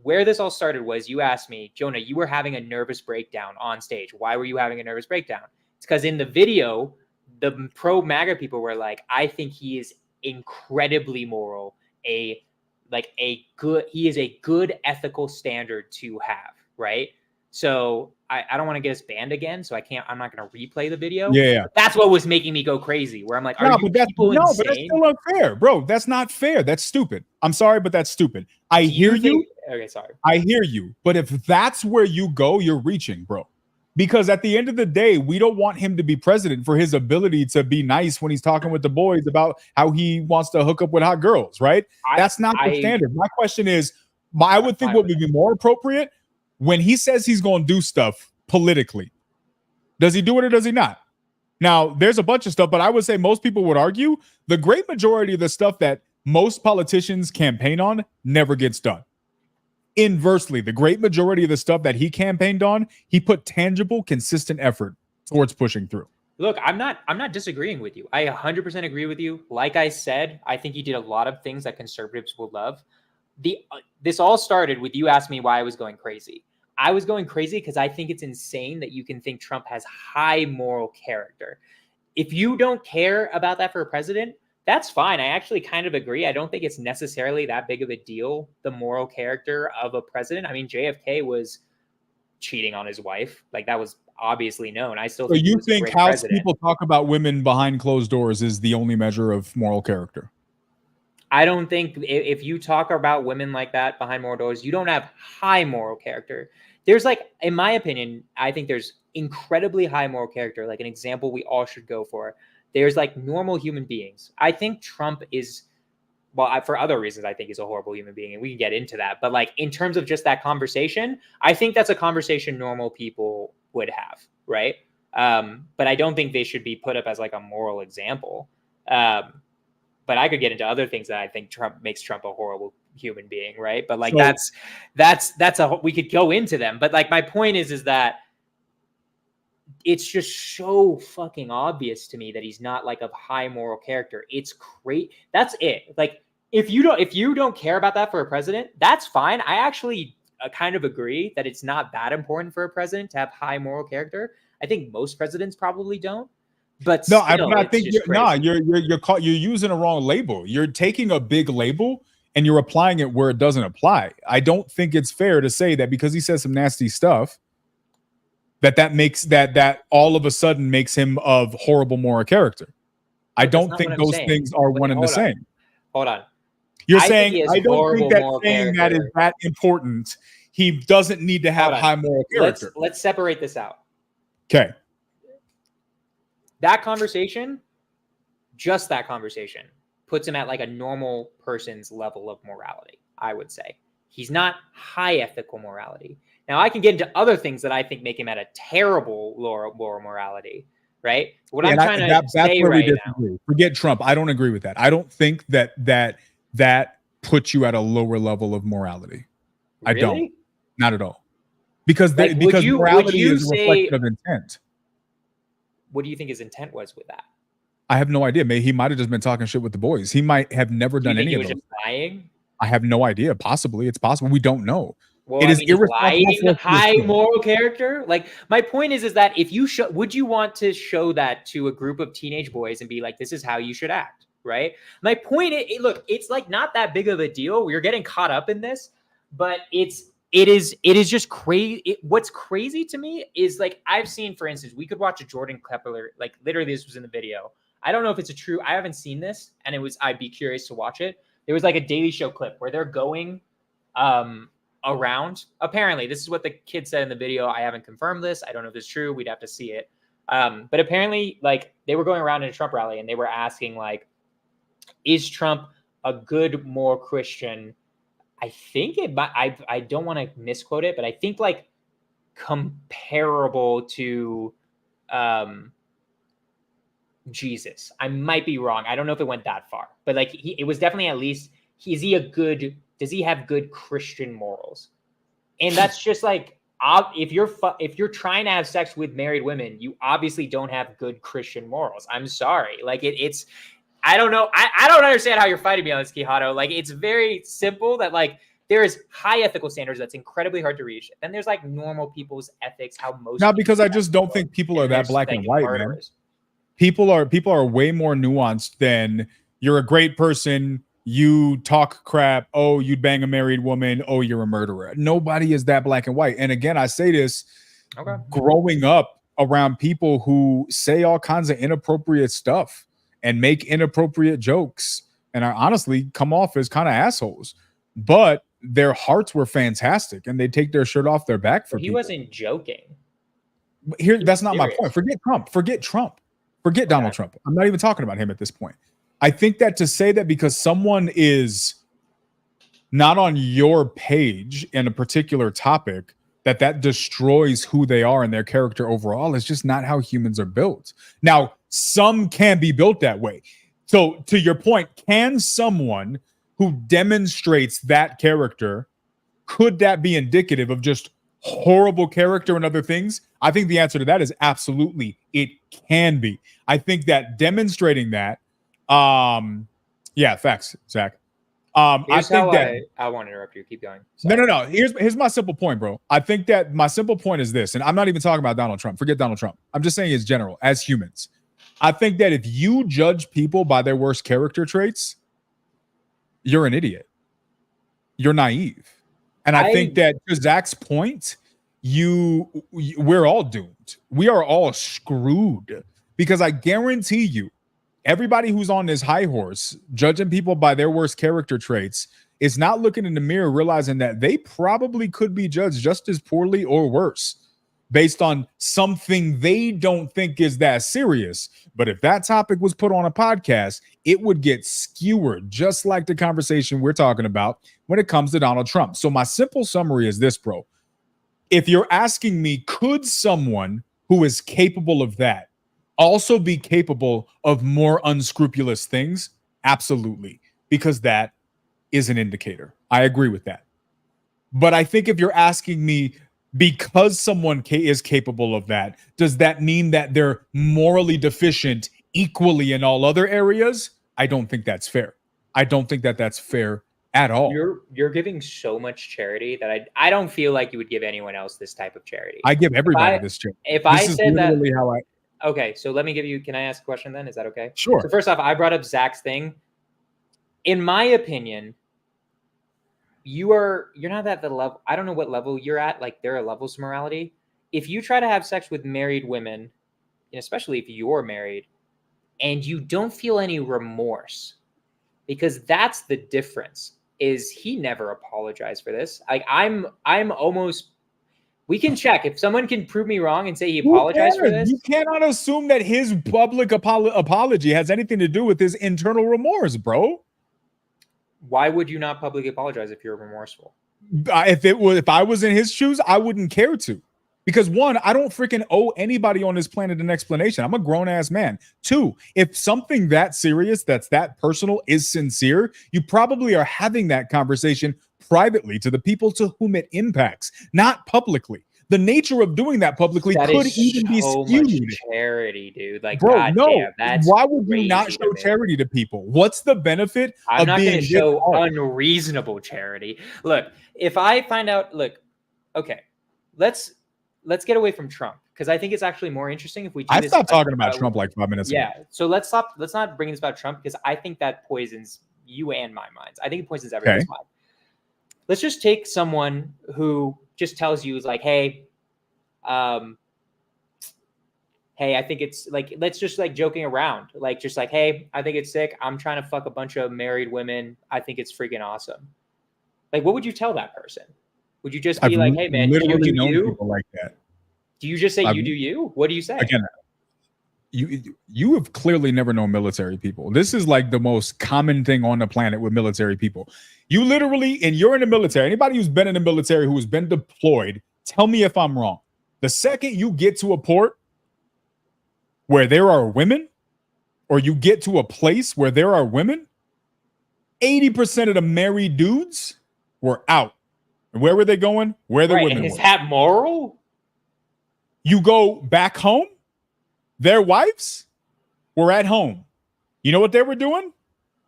Where this all started was you asked me, Jonah, you were having a nervous breakdown on stage. Why were you having a nervous breakdown? It's because in the video, the pro MAGA people were like, I think he is incredibly moral, he is a good ethical standard to have, right? So I don't want to get us banned again, so I'm not going to replay the video. Yeah. That's what was making me go crazy, where I'm like, insane? But that's still unfair, bro. That's not fair. That's stupid. I'm sorry, but that's stupid. I hear you. Okay, sorry. I hear you. But if that's where you go, you're reaching, bro. Because at the end of the day, we don't want him to be president for his ability to be nice when he's talking with the boys about how he wants to hook up with hot girls, right? That's not the standard. My question is, I would think what would be more appropriate when he says he's going to do stuff politically. Does he do it or does he not? Now, there's a bunch of stuff, but I would say most people would argue the great majority of the stuff that most politicians campaign on never gets done. Inversely, the great majority of the stuff that he campaigned on, he put tangible, consistent effort towards pushing through. Look, I'm not disagreeing with you. I 100% agree with you. Like I said, I think he did a lot of things that conservatives will love. This all started with you asking me why I was going crazy. I was going crazy because I think it's insane that you can think Trump has high moral character. If you don't care about that for a president, that's fine. I actually kind of agree. I don't think it's necessarily that big of a deal, the moral character of a president. I mean, JFK was cheating on his wife. Like, that was obviously known. I still think you think how people talk about women behind closed doors is the only measure of moral character? I don't think if you talk about women like that behind moral doors, you don't have high moral character. There's in my opinion, I think there's incredibly high moral character. Like, an example we all should go for. There's normal human beings. I think Trump is, for other reasons, I think he's a horrible human being, and we can get into that. But in terms of just that conversation, I think that's a conversation normal people would have, right? But I don't think they should be put up as a moral example. But I could get into other things that I think makes Trump a horrible human being, right? But like that's we could go into them. But like my point is that it's just so fucking obvious to me that he's not like of high moral character. It's great. That's it. Like if you don't care about that for a president, that's fine. I actually kind of agree that it's not that important for a president to have high moral character. I think most presidents probably don't. But no, still, I think you're using a wrong label. You're taking a big label and you're applying it where it doesn't apply. I don't think it's fair to say that because he says some nasty stuff that makes that all of a sudden makes him of horrible moral character. I don't think those things are one and the same. Hold on. You're saying I don't think that saying that is that important. He doesn't need to have high moral character. Let's separate this out. Okay. That conversation, just that conversation, puts him at like a normal person's level of morality, I would say. He's not high ethical morality. Now, I can get into other things that I think make him at a terrible lower morality, right? What I'm trying to say right now. Forget Trump. I don't agree with that. I don't think that puts you at a lower level of morality. I don't. Not at all. Because morality is a reflection of intent. What do you think his intent was with that? I have no idea. He might have just been talking shit with the boys. He might have never done any of those. He was just lying? I have no idea. Possibly. It's possible. We don't know. Well, it is irresponsible. High moral character. Like my point is that if you would you want to show that to a group of teenage boys and be like, this is how you should act, right? My point is, look, it's like not that big of a deal. We're getting caught up in this, but it is just crazy. What's crazy to me is like I've seen, for instance, we could watch a Jordan Klepper, like literally this was in the video. I don't know if it's I haven't seen this, and I'd be curious to watch it. There was like a Daily Show clip where they're going around. Apparently, this is what the kid said in the video. I haven't confirmed this. I don't know if it's true. We'd have to see it. But apparently, like they were going around in a Trump rally and they were asking, like, is Trump a good, more Christian? I think I don't want to misquote it, but I think like comparable to Jesus. I might be wrong. I don't know if it went that far, but like it was definitely at least, does he have good Christian morals? And that's just like, if you're trying to have sex with married women, you obviously don't have good Christian morals. I'm sorry. Like it's, I don't know. I don't understand how you're fighting me on this, Quijano. Like it's very simple that like there is high ethical standards that's incredibly hard to reach. Then there's like normal people's ethics, how most. Not because I just don't think people are that black and white, man. People are way more nuanced than you're a great person. You talk crap. Oh, you'd bang a married woman. Oh, you're a murderer. Nobody is that black and white. And again, I say this growing up around people who say all kinds of inappropriate stuff and make inappropriate jokes and are honestly come off as kind of assholes. But their hearts were fantastic and they take their shirt off their back for people. Wasn't joking. That's not my point. Forget Trump. Forget Donald Trump. I'm not even talking about him at this point. I think that to say that because someone is not on your page in a particular topic, that destroys who they are and their character overall is just not how humans are built. Now, some can be built that way. So to your point, can someone who demonstrates that character, could that be indicative of just horrible character and other things? I think the answer to that is absolutely it can be. I think that demonstrating that, facts, Zach. I think I won't interrupt you. Keep going. Sorry. No. Here's my simple point, bro. I think that my simple point is this, and I'm not even talking about Donald Trump. Forget Donald Trump. I'm just saying as general, as humans. I think that if you judge people by their worst character traits, you're an idiot. You're naive. And I think that to Zach's point, we're all doomed. We are all screwed because I guarantee you, everybody who's on this high horse, judging people by their worst character traits, is not looking in the mirror, realizing that they probably could be judged just as poorly or worse based on something they don't think is that serious. But if that topic was put on a podcast, it would get skewered, just like the conversation we're talking about when it comes to Donald Trump. So my simple summary is this, bro. If you're asking me, could someone who is capable of that also be capable of more unscrupulous things? Absolutely. Because that is an indicator. I agree with that. But I think if you're asking me, because someone is capable of that, does that mean that they're morally deficient equally in all other areas? I don't think that's fair. I don't think that that's fair at all. You're giving so much charity that I don't feel like you would give anyone else this type of charity. I give everybody this charity. If I said that, how I. Okay, so let me give you. Can I ask a question then? Is that okay? Sure. So first off, I brought up Zach's thing. In my opinion, you're not at the level. I don't know what level you're at. Like, there are levels of morality. If you try to have sex with married women, and especially if you're married, and you don't feel any remorse, because that's the difference. Is he never apologized for this? Like, I'm almost. We can check if someone can prove me wrong and say he apologized for this. You cannot assume that his public apology has anything to do with his internal remorse, bro. Why would you not publicly apologize if you're remorseful? If I was in his shoes, I wouldn't care to. Because one, I don't freaking owe anybody on this planet an explanation. I'm a grown-ass man. Two, if something that serious, that's that personal, is sincere, you probably are having that conversation privately to the people to whom it impacts, not publicly. The nature of doing that publicly could even be skewed. Much charity, dude. Like, bro, God no. damn, that's why would you not show charity to people? What's the benefit I'm not going to show hard? Unreasonable charity. Look, if I find out, okay, let's get away from Trump, because I think it's actually more interesting if we do I this. stopped talking about Trump like 5 minutes ago. Yeah, so let's not bring this about Trump, because I think that poisons you and my minds. I think it poisons everyone's mind. Let's just take someone who just tells you, is like, hey, I think it's like, let's just like joking around, like, just like, hey, I think it's sick. I'm trying to fuck a bunch of married women. I think it's freaking awesome. Like, what would you tell that person? Would you just be like, hey man, literally you known do people like that? Do you just say you do you? What do you say? Again, you have clearly never known military people. This is like the most common thing on the planet with military people. You literally, and you're in the military. Anybody who's been in the military, who has been deployed, tell me if I'm wrong. The second you get to a port where there are women, or you get to a place where there are women, 80% of the married dudes were out. And where were they going? Where the women were. Is that moral? You go back home, their wives were at home. You know what they were doing?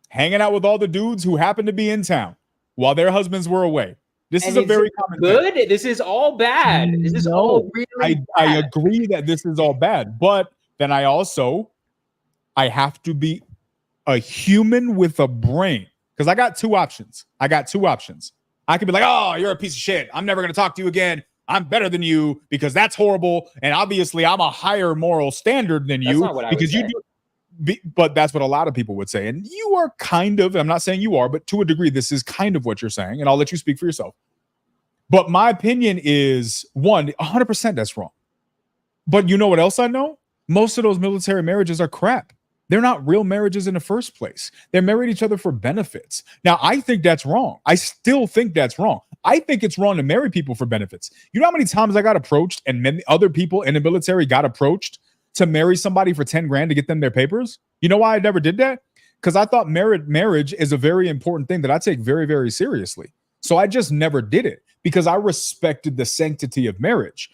Hanging out with all the dudes who happened to be in town while their husbands were away. This is a very common thing. This is all bad. This is all really bad. I agree that this is all bad, but then I have to be a human with a brain, because I got two options. I could be like, oh, you're a piece of shit. I'm never going to talk to you again. I'm better than you because that's horrible. And obviously I'm a higher moral standard than you. That's not what I would say. But that's what a lot of people would say. And you are kind of, I'm not saying you are, but to a degree, this is kind of what you're saying. And I'll let you speak for yourself. But my opinion is, 100% that's wrong. But you know what else I know? Most of those military marriages are crap. They're not real marriages in the first place. They're married each other for benefits. Now, I think that's wrong. I still think that's wrong. I think it's wrong to marry people for benefits. You know how many times I got approached, and many other people in the military got approached to marry somebody for 10 grand to get them their papers? You know why I never did that? Because I thought marriage is a very important thing that I take very, very seriously. So I just never did it because I respected the sanctity of marriage.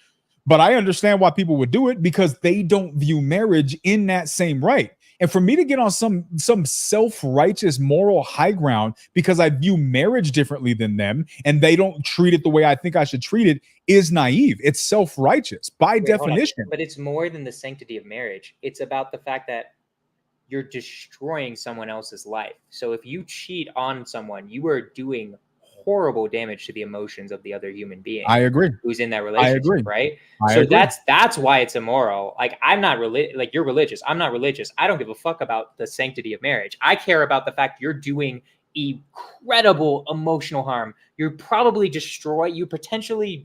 But I understand why people would do it, because they don't view marriage in that same right. And for me to get on some self-righteous moral high ground because I view marriage differently than them and they don't treat it the way I think I should treat it is naive. It's self-righteous by definition. But it's more than the sanctity of marriage. It's about the fact that you're destroying someone else's life. So if you cheat on someone, you are doing horrible damage to the emotions of the other human being. I agree. Who's in that relationship, I agree. right? I so agree. That's why it's immoral. Like, I'm not like, you're religious. I'm not religious. I don't give a fuck about the sanctity of marriage. I care about the fact you're doing incredible emotional harm. You're potentially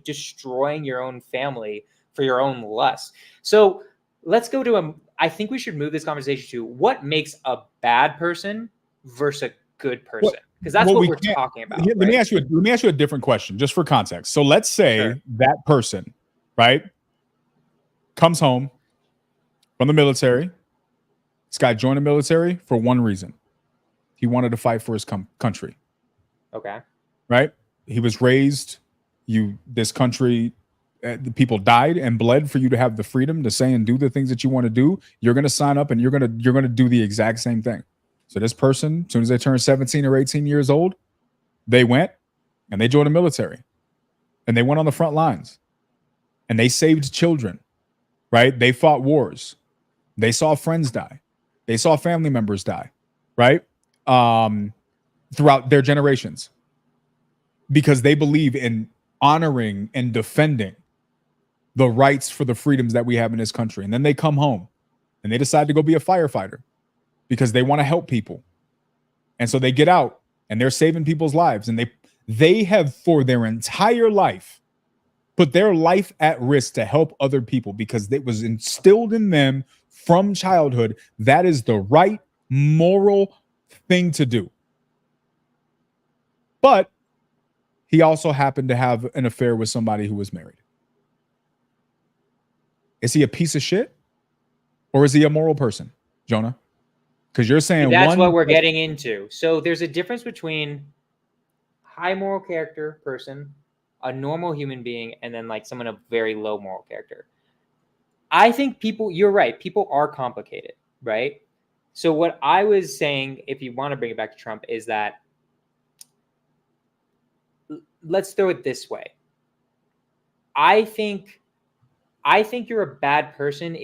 destroying your own family for your own lust. So let's go to I think we should move this conversation to what makes a bad person versus a good person. Because that's what we're talking about. Let me ask you a different question, just for context. So let's say that person, right, comes home from the military. This guy joined the military for one reason. He wanted to fight for his country. Okay. Right? He was raised, this country, the people died and bled for you to have the freedom to say and do the things that you want to do. You're going to sign up and you're going to do the exact same thing. So this person, as soon as they turn 17 or 18 years old, they went and they joined the military and they went on the front lines and they saved children, right? They fought wars. They saw friends die. They saw family members die, right? Throughout their generations, because they believe in honoring and defending the rights for the freedoms that we have in this country. And then they come home and they decide to go be a firefighter because they want to help people. And so they get out and they're saving people's lives. And they have for their entire life put their life at risk to help other people because it was instilled in them from childhood. That is the right moral thing to do. But he also happened to have an affair with somebody who was married. Is he a piece of shit? Or is he a moral person, Jonah? Because you're saying that's what we're getting into. So there's a difference between high moral character person, a normal human being, and then like someone of very low moral character. I think you're right. People are complicated, right? So what I was saying, if you want to bring it back to Trump, is that let's throw it this way. I think you're a bad person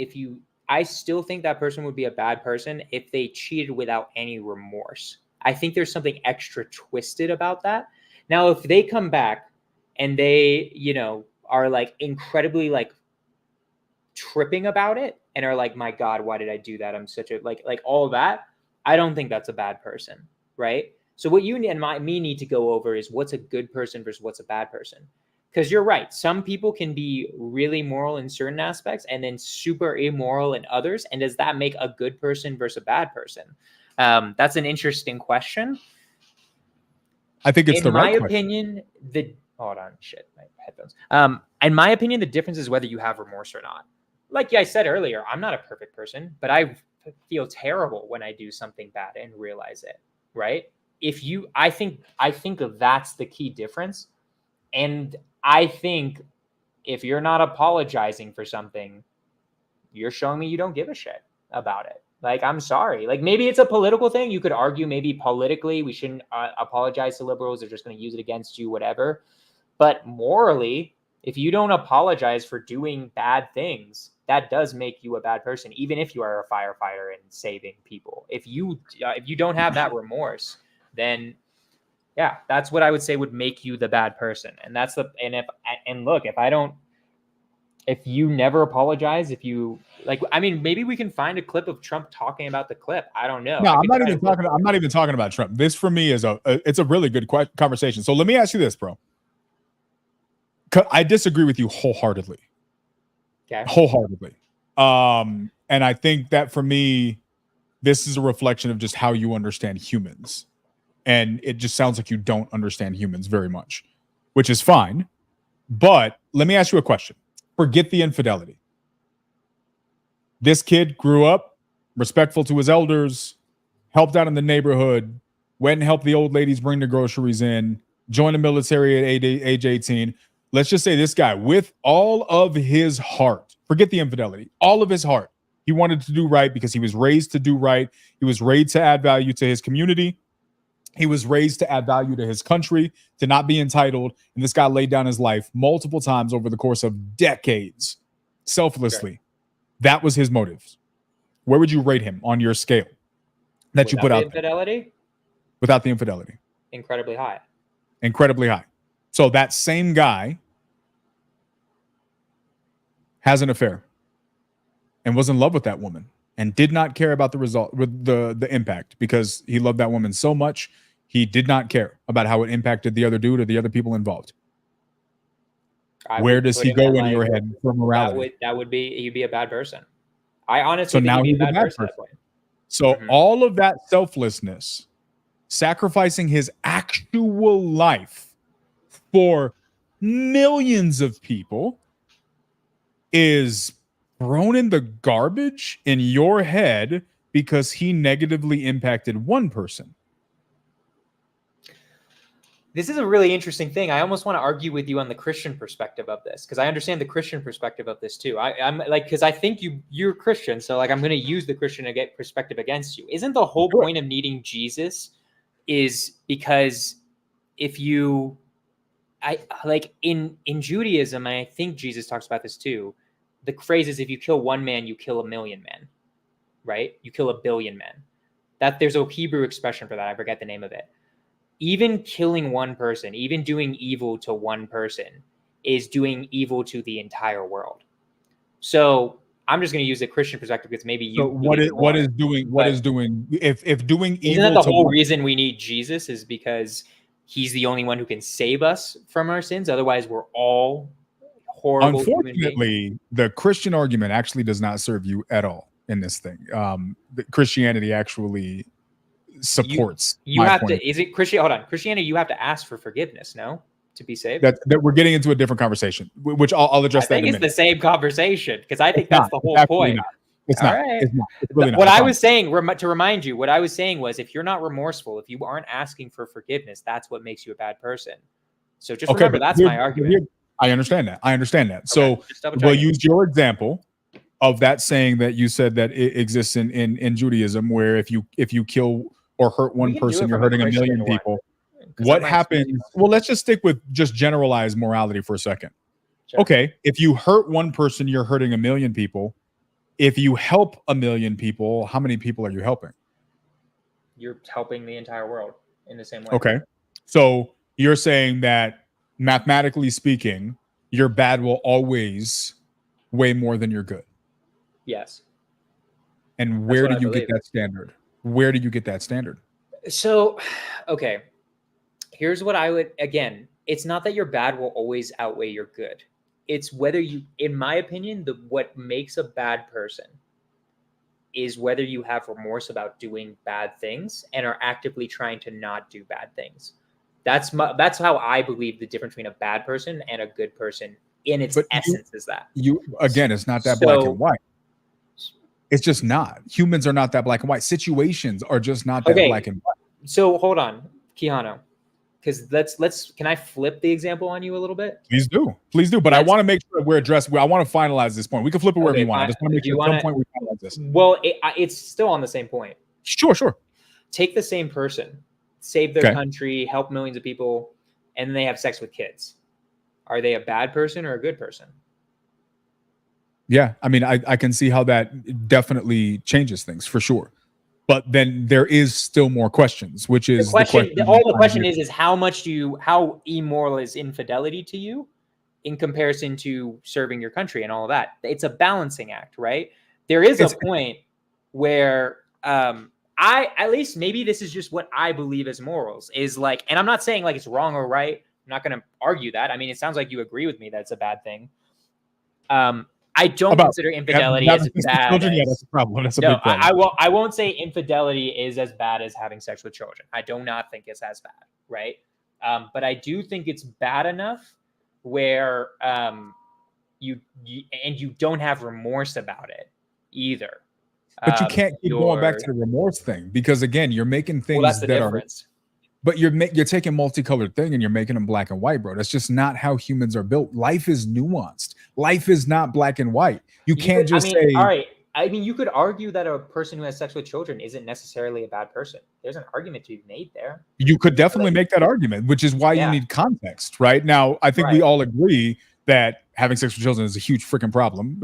I still think that person would be a bad person if they cheated without any remorse. I think there's something extra twisted about that. Now, if they come back and they, are like incredibly like tripping about it and are like, my God, why did I do that? I'm such a like all that. I don't think that's a bad person, right? So what you and me need to go over is what's a good person versus what's a bad person. Because you're right. Some people can be really moral in certain aspects and then super immoral in others. And does that make a good person versus a bad person? That's an interesting question. I think it's in my opinion, hold on, shit, my headphones. In my opinion, the difference is whether you have remorse or not. Like I said earlier, I'm not a perfect person, but I feel terrible when I do something bad and realize it, right? I think that's the key difference. And I think if you're not apologizing for something, you're showing me you don't give a shit about it. Like, I'm sorry. Like, maybe it's a political thing. You could argue maybe politically we shouldn't apologize to liberals. They're just going to use it against you, whatever. But morally, if you don't apologize for doing bad things, that does make you a bad person, even if you are a firefighter and saving people. If you don't have that remorse, then yeah, that's what I would say would make you the bad person. And if you never apologize, if you maybe we can find a clip of Trump talking about the clip. I don't know. No, I'm not even talking about Trump. This for me is it's a really good conversation. So let me ask you this, bro. I disagree with you wholeheartedly. Okay. Wholeheartedly. And I think that for me, this is a reflection of just how you understand humans. And it just sounds like you don't understand humans very much, which is fine. But let me ask you a question. Forget the infidelity. This kid grew up respectful to his elders, helped out in the neighborhood, went and helped the old ladies bring the groceries in, joined the military at age 18. Let's just say this guy, with all of his heart, forget the infidelity, all of his heart, he wanted to do right because he was raised to do right. He was raised to add value to his community. He was raised to add value to his country, to not be entitled. And this guy laid down his life multiple times over the course of decades, selflessly. Okay. That was his motives. Where would you rate him on your scale that you put out there? Without the infidelity? Incredibly high. Incredibly high. So that same guy has an affair and was in love with that woman and did not care about the result, with the impact, because he loved that woman so much. He did not care about how it impacted the other dude or the other people involved. Where does he go in your head for morality? He'd be a bad person. I honestly think now he'd be a bad person. So all of that selflessness, sacrificing his actual life for millions of people, is thrown in the garbage in your head because he negatively impacted one person. This is a really interesting thing. I almost want to argue with you on the Christian perspective of this, because I understand the Christian perspective of this too. I'm like, because I think you're Christian, so like I'm going to use the Christian perspective against you. Isn't the whole point of needing Jesus is because if you, like in Judaism, and I think Jesus talks about this too. The phrase is, if you kill one man, you kill a million men, right? You kill a billion men. That there's a Hebrew expression for that. I forget the name of it. Even killing one person, even doing evil to one person is doing evil to the entire world. So I'm just going to use the Christian perspective because maybe you. So what is doing if doing evil? Isn't that the whole reason we need Jesus is because he's the only one who can save us from our sins? Otherwise, we're all horrible. Unfortunately, the Christian argument actually does not serve you at all in this thing. Christianity actually supports. You have to. Is it Christian? Hold on, Christianity. You have to ask for forgiveness, no, to be saved. That we're getting into a different conversation, which I'll address. I think it's the same conversation because I think that's the whole point. It's not. It's not. It's really not. What I was saying, to remind you, what I was saying was, if you're not remorseful, if you aren't asking for forgiveness, that's what makes you a bad person. So just remember, that's my argument. I understand that. So we'll use your example of that saying that you said that it exists in Judaism, where if you kill or hurt one person, you're hurting a million people. What happens? Well, let's just stick with just generalized morality for a second. Sure. Okay, if you hurt one person, you're hurting a million people. If you help a million people, how many people are you helping? You're helping the entire world in the same way. Okay, so you're saying that mathematically speaking, your bad will always weigh more than your good. Yes. And where do you get that standard? Where do you get that standard? So, okay, here's what I would, again, it's not that your bad will always outweigh your good. It's whether you, in my opinion, what makes a bad person is whether you have remorse about doing bad things and are actively trying to not do bad things. That's how I believe the difference between a bad person and a good person in its essence is that. It's not that black and white. It's just not. Humans are not that black and white. Situations are just not that black and white. So hold on, Quijano, because can I flip the example on you a little bit? Please do. But I want to make sure we're addressed. I want to finalize this point. We can flip it wherever you want. I just want to make sure at some point we finalize this. Well, it's still on the same point. Sure. Take the same person, save their country, help millions of people, and then they have sex with kids. Are they a bad person or a good person? Yeah, I mean, I can see how that definitely changes things for sure. But then there is still more questions, which is the question. The question is how immoral is infidelity to you in comparison to serving your country and all of that? It's a balancing act, right? There is a point where at least maybe this is just what I believe as morals is like, and I'm not saying like it's wrong or right. I'm not going to argue that. I mean, it sounds like you agree with me that it's a bad thing. I don't consider infidelity as bad. That's a problem. That's a big problem. I won't say infidelity is as bad as having sex with children. I do not think it's as bad, right? But I do think it's bad enough where you don't have remorse about it either. But you can't keep going back to the remorse thing because again, you're making things that difference. But you're taking multicolored thing and you're making them black and white, bro. That's just not how humans are built. Life is nuanced. Life is not black and white. You can't just say. All right. I mean, you could argue that a person who has sex with children isn't necessarily a bad person. There's an argument to be made there. You could definitely make that argument, which is why you need context, right? Now, I think we all agree that having sex with children is a huge freaking problem.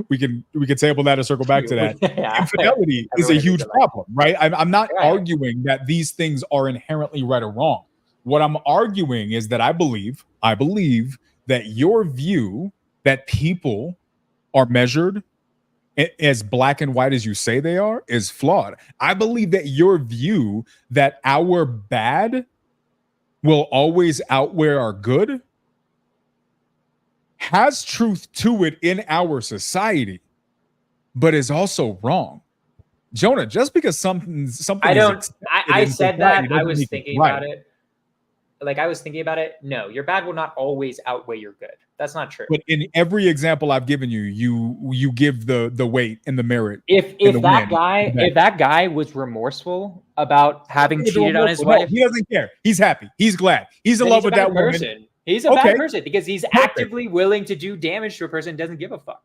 we can table that and circle back to that. Infidelity is a huge problem, right? I'm not arguing that these things are inherently right or wrong. What I'm arguing is that I believe that your view that people are measured as black and white as you say they are is flawed. I believe that your view that our bad will always outweigh our good has truth to it in our society, but is also wrong. Jonah, just because something I said that, I was thinking about it. like I was thinking about it. No, your bad will not always outweigh your good. That's not true. But in every example I've given you, you give the weight and the merit. If that guy was remorseful about having cheated on his wife, he doesn't care. He's happy. He's glad. He's in love with that woman. He's a bad person because he's actively willing to do damage to a person and doesn't give a fuck.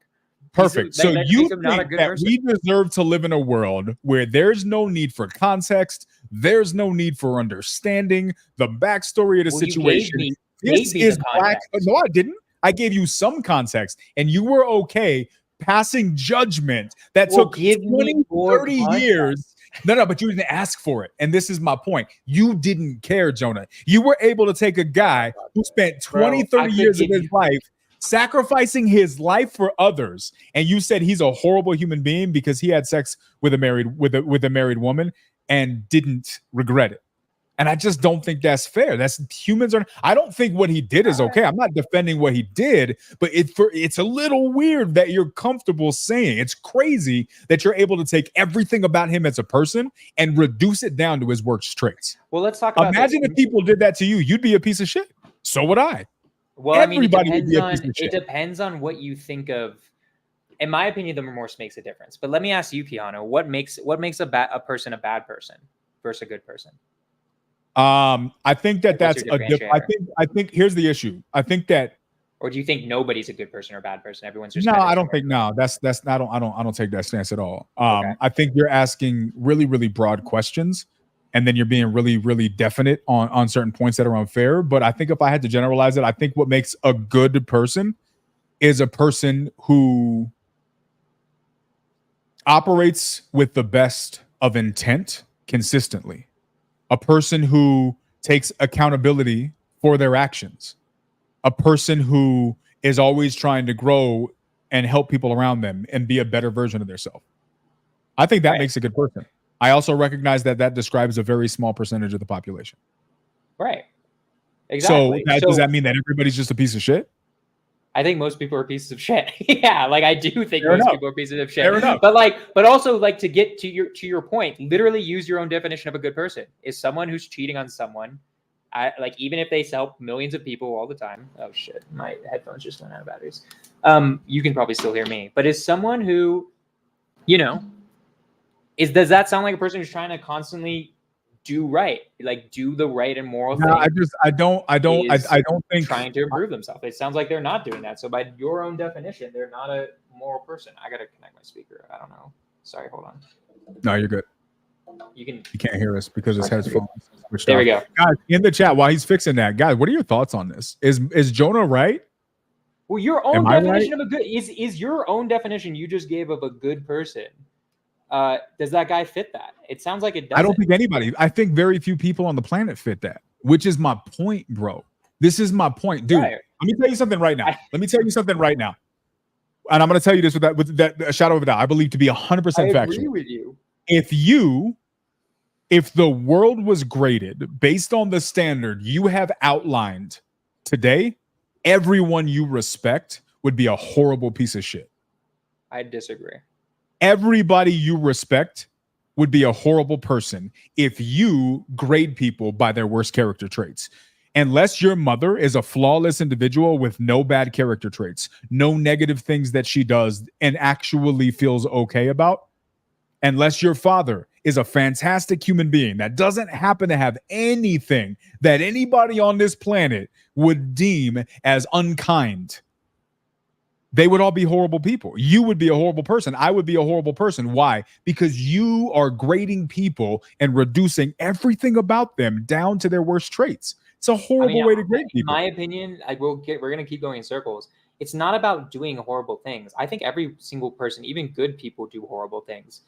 Perfect. So you think that we deserve to live in a world where there's no need for context, there's no need for understanding the backstory of the situation. This is black. No, I didn't. I gave you some context, and you were okay passing judgment that took 20, 30 years. No, but you didn't ask for it. And this is my point. You didn't care, Jonah. You were able to take a guy who spent 20, 30 years of his life sacrificing his life for others, and you said he's a horrible human being because he had sex with a married woman and didn't regret it. And I just don't think that's fair. I don't think what he did is okay. I'm not defending what he did, but it's a little weird that you're comfortable saying. It's crazy that you're able to take everything about him as a person and reduce it down to his worst traits. Well, let's talk about Imagine if people did that to you. You'd be a piece of shit. So would I. Well, everybody it depends on what you think of. In my opinion, the remorse makes a difference. But let me ask you, Keanu, what makes a person a bad person versus a good person? I think that's I think here's the issue. I think that, or do you think nobody's a good person or bad person? Everyone's just I don't think that's I don't take that stance at all. I think you're asking really, really broad questions, and then you're being really, really definite on certain points that are unfair. But I think if I had to generalize it, I think what makes a good person is a person who operates with the best of intent consistently. A person who takes accountability for their actions. A person who is always trying to grow and help people around them and be a better version of themselves. I think that makes a good person. I also recognize that describes a very small percentage of the population. Right. Exactly. So does that mean that everybody's just a piece of shit? I think most people are pieces of shit. Yeah, like I do think most people are pieces of shit. Fair enough. But also to get to your point, literally use your own definition of a good person. Is someone who's cheating on someone, even if they help millions of people all the time. Oh shit, my headphones just went out of batteries. You can probably still hear me. But is someone who, does that sound like a person who's trying to constantly do right, like do the right and moral thing? I don't think trying to improve themselves. It sounds like they're not doing that. So by your own definition, they're not a moral person. I gotta connect my speaker. I don't know. Sorry, hold on. No, you're good. You can't hear us because his headphones. There we go. Guys, in the chat while he's fixing that, guys, what are your thoughts on this? Is Jonah right? Well, your own definition of a good is your own definition you just gave of a good person. Does that guy fit that? It sounds like it doesn't. I don't think anybody. I think very few people on the planet fit that, which is my point, bro. This is my point, dude. Right. Let me tell you something right now. And I'm going to tell you this with that a shadow of a doubt. I believe to be 100% factual. I agree with you. If the world was graded based on the standard you have outlined today, everyone you respect would be a horrible piece of shit. I disagree. Everybody you respect would be a horrible person if you grade people by their worst character traits. Unless your mother is a flawless individual with no bad character traits, no negative things that she does and actually feels okay about. Unless your father is a fantastic human being that doesn't happen to have anything that anybody on this planet would deem as unkind, they would all be horrible people. You would be a horrible person. I would be a horrible person. Why? Because you are grading people and reducing everything about them down to their worst traits. It's a horrible way to grade people. In my opinion, we're going to keep going in circles. It's not about doing horrible things. I think every single person, even good people, do horrible things.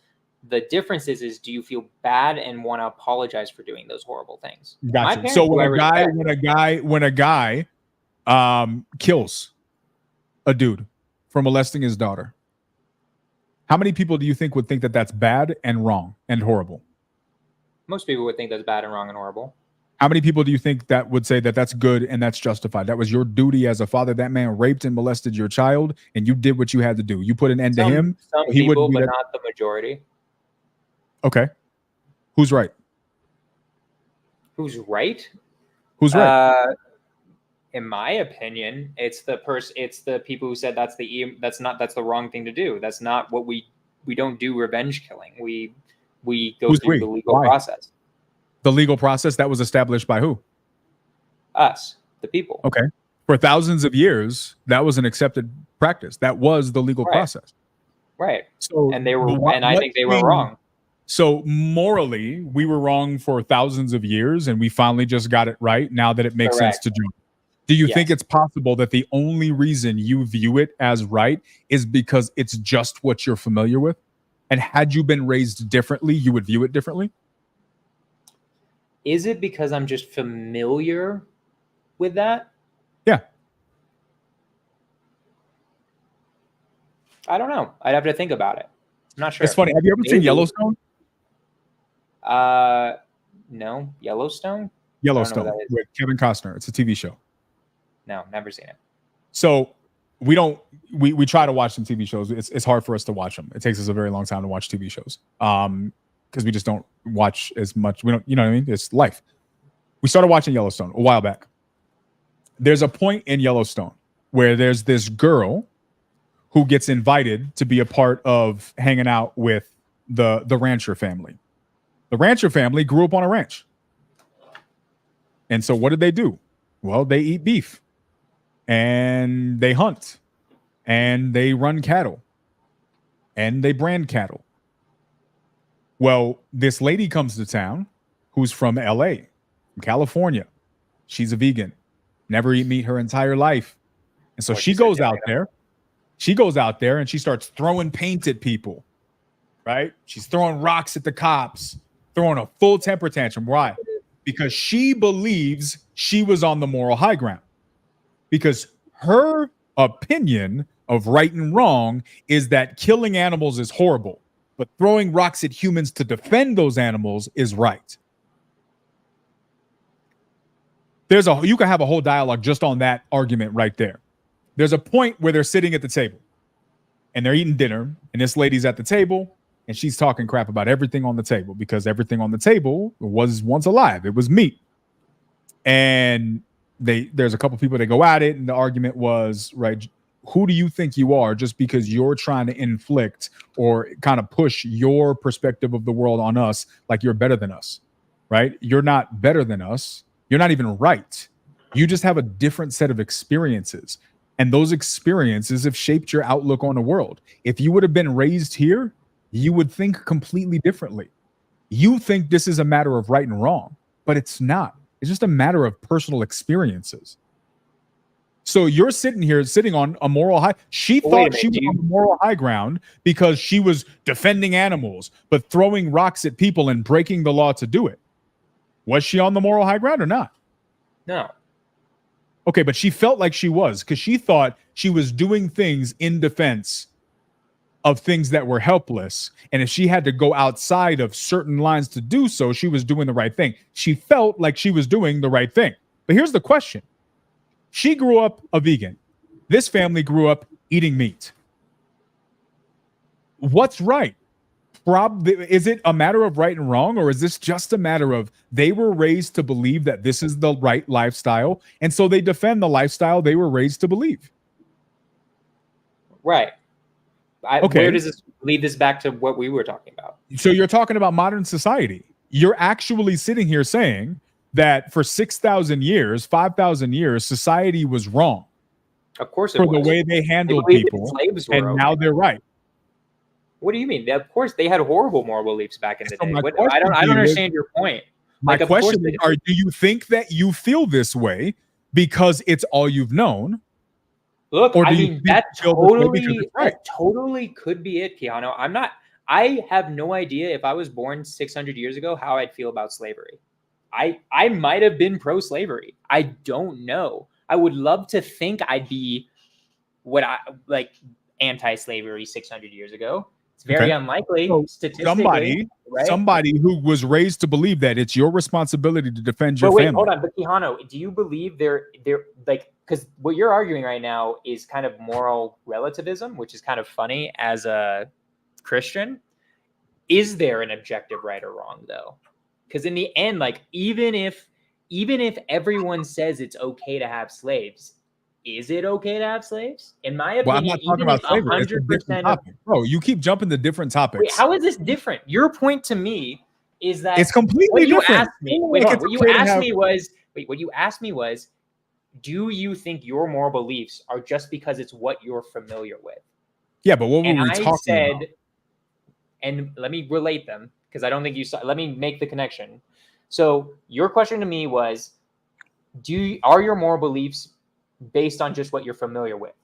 The difference is do you feel bad and want to apologize for doing those horrible things? Gotcha. So when a guy kills a dude for molesting his daughter, how many people do you think would think that that's bad and wrong and horrible? Most people would think that's bad and wrong and horrible. How many people do you think that would say that that's good and that's justified? That was your duty as a father. That man raped and molested your child, and you did what you had to do. You put an end to him. Some people, but not the majority. Okay. Who's right? Who's right? Who's right? In my opinion, it's the people who said that's the wrong thing to do. That's not what we don't do revenge killing. We go Who's through we? the legal Why? process. The legal process that was established by who? Us, the people. Okay. For thousands of years, that was an accepted practice. That was the legal process. Right. So, and I think they were wrong. So morally, we were wrong for thousands of years, and we finally just got it right now that it makes sense to do. Do you think it's possible that the only reason you view it as right is because it's just what you're familiar with? And had you been raised differently, you would view it differently? Is it because I'm just familiar with that? Yeah. I don't know. I'd have to think about it. I'm not sure. It's funny. Have you ever seen Yellowstone? No. Yellowstone? Yellowstone with Kevin Costner. It's a TV show. No, never seen it. So we try to watch some TV shows. It's hard for us to watch them. It takes us a very long time to watch TV shows. Because we just don't watch as much. We don't, you know what I mean? It's life. We started watching Yellowstone a while back. There's a point in Yellowstone where there's this girl who gets invited to be a part of hanging out with the rancher family. The rancher family grew up on a ranch. And so what did they do? Well, they eat beef and they hunt and they run cattle and they brand cattle. Well, this lady comes to town who's from LA, from California. She's a vegan, never eat meat her entire life. And so she goes out there. She goes out there and she starts throwing paint at people, right? She's throwing rocks at the cops, throwing a full temper tantrum. Why? Because she believes she was on the moral high ground. Because her opinion of right and wrong is that killing animals is horrible, but throwing rocks at humans to defend those animals is right. You can have a whole dialogue just on that argument right there. There's a point where they're sitting at the table and they're eating dinner, and this lady's at the table and she's talking crap about everything on the table because everything on the table was once alive. It was meat. And there's a couple people that go at it, and the argument was, right, who do you think you are just because you're trying to inflict or kind of push your perspective of the world on us like you're better than us, right? You're not better than us. You're not even right. You just have a different set of experiences. And those experiences have shaped your outlook on the world. If you would have been raised here, you would think completely differently. You think this is a matter of right and wrong, but it's not. It's just a matter of personal experiences. So you're sitting on a moral high. She thought she was on the moral high ground because she was defending animals, but throwing rocks at people and breaking the law to do it. Was she on the moral high ground or not? No. Okay, but she felt like she was because she thought she was doing things in defense of things that were helpless. And if she had to go outside of certain lines to do so, she was doing the right thing. She felt like she was doing the right thing. But here's the question. She grew up a vegan. This family grew up eating meat. What's right? Is it a matter of right and wrong, or is this just a matter of they were raised to believe that this is the right lifestyle, and so they defend the lifestyle they were raised to believe? Right. Okay. Where does this lead this back to what we were talking about? So you're talking about modern society. You're actually sitting here saying that for 6,000 years, 5,000 years, society was wrong. Of course it was. For the way they handled people, and now they're right. What do you mean? Of course, they had horrible moral beliefs back in the day. I don't understand your point. My question is, do you think that you feel this way because it's all you've known? Look, I mean, that totally could be it, Keanu. I have no idea if I was born 600 years ago, how I'd feel about slavery. I might have been pro-slavery. I don't know. I would love to think I'd be anti-slavery 600 years ago. It's very unlikely. So statistically, somebody who was raised to believe that it's your responsibility to defend your family. Hold on, but Keanu, do you believe they're because what you're arguing right now is kind of moral relativism, which is kind of funny as a Christian. Is there an objective right or wrong though? Because in the end, even if even if everyone says it's okay to have slaves, is it okay to have slaves? In my opinion, Well, I'm not talking even if about slavery. It's a different 100% of topic. Bro, you keep jumping to different topics. wait, how is this different? Your point to me is that It's completely what you different. asked me. Wait, Like, hold on. it's What you okay to asked have- me was what you asked me was, do you think your moral beliefs are just because it's what you're familiar with? Yeah, but what were And we I talking said, about? and let me relate them because I don't think you saw. Let me make the connection. So your question to me was, are your moral beliefs based on just what you're familiar with?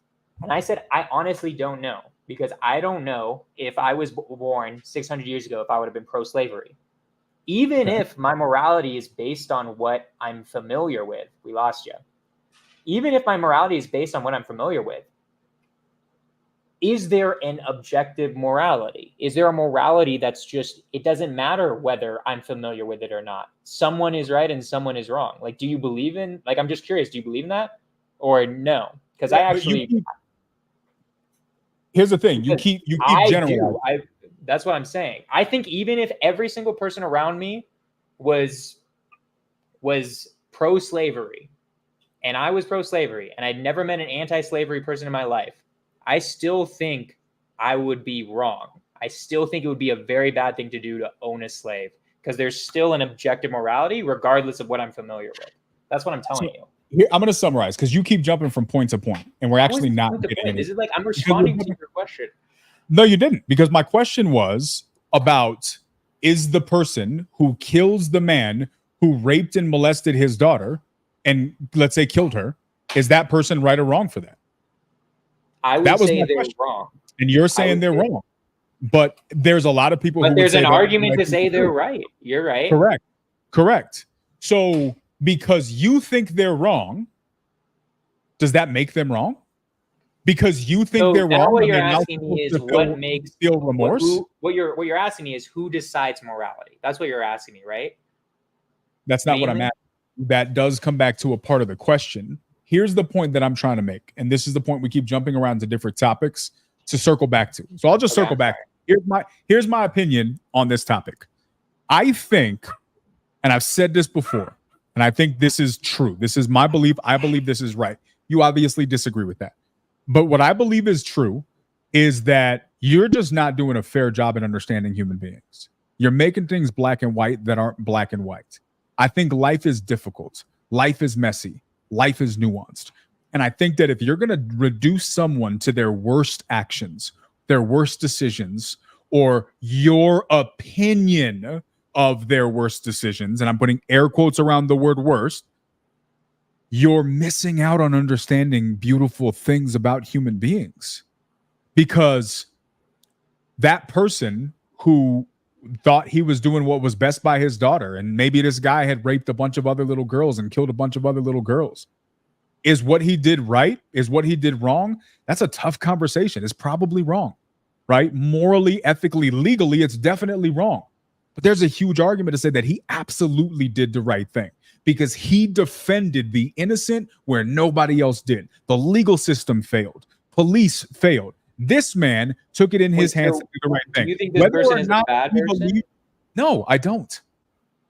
And I said, I honestly don't know, because I don't know if I was born 600 years ago, if I would have been pro-slavery. Even if my morality is based on what I'm familiar with, we lost you. Even if my morality is based on what I'm familiar with, is there an objective morality? Is there a morality that's just, it doesn't matter whether I'm familiar with it or not? Someone is right and someone is wrong. Like, do you believe in, like, I'm just curious, do you believe in that or no? Because I actually, here's the thing. You keep generalizing. That's what I'm saying. I think even if every single person around me was pro-slavery and I was pro-slavery and I'd never met an anti-slavery person in my life, I still think I would be wrong. I still think it would be a very bad thing to do to own a slave, because there's still an objective morality regardless of what I'm familiar with. That's what I'm telling you. Here, I'm going to summarize, because you keep jumping from point to point, and we're actually not getting anywhere. This is like I'm responding to your question. No, you didn't, because my question was about, is the person who kills the man who raped and molested his daughter and, let's say, killed her, is that person right or wrong for that? I would say they're wrong. And you're saying they're wrong. But there's a lot of people who would say there's an argument to say they're right. You're right. Correct. So because you think they're wrong, does that make them wrong? Because you think they're wrong. What you're asking me is what makes feel remorse. What you're asking me is who decides morality. That's what you're asking me, right? That's not what I'm asking. That does come back to a part of the question. Here's the point that I'm trying to make, and this is the point we keep jumping around to different topics to circle back to. So I'll just circle back. Here's my opinion on this topic. I think, and I've said this before, and I think this is true. This is my belief. I believe this is right. You obviously disagree with that. But what I believe is true is that you're just not doing a fair job in understanding human beings. You're making things black and white that aren't black and white. I think life is difficult. Life is messy. Life is nuanced. And I think that if you're going to reduce someone to their worst actions, their worst decisions, or your opinion of their worst decisions, and I'm putting air quotes around the word worst, you're missing out on understanding beautiful things about human beings. Because that person who thought he was doing what was best by his daughter, and maybe this guy had raped a bunch of other little girls and killed a bunch of other little girls, is what he did right? Is what he did wrong? That's a tough conversation. It's probably wrong, right? Morally, ethically, legally, it's definitely wrong. But there's a huge argument to say that he absolutely did the right thing, because he defended the innocent where nobody else did. The legal system failed. Police failed. This man took it in his hands to do the right thing. Do you think this person is a bad person? No, I don't.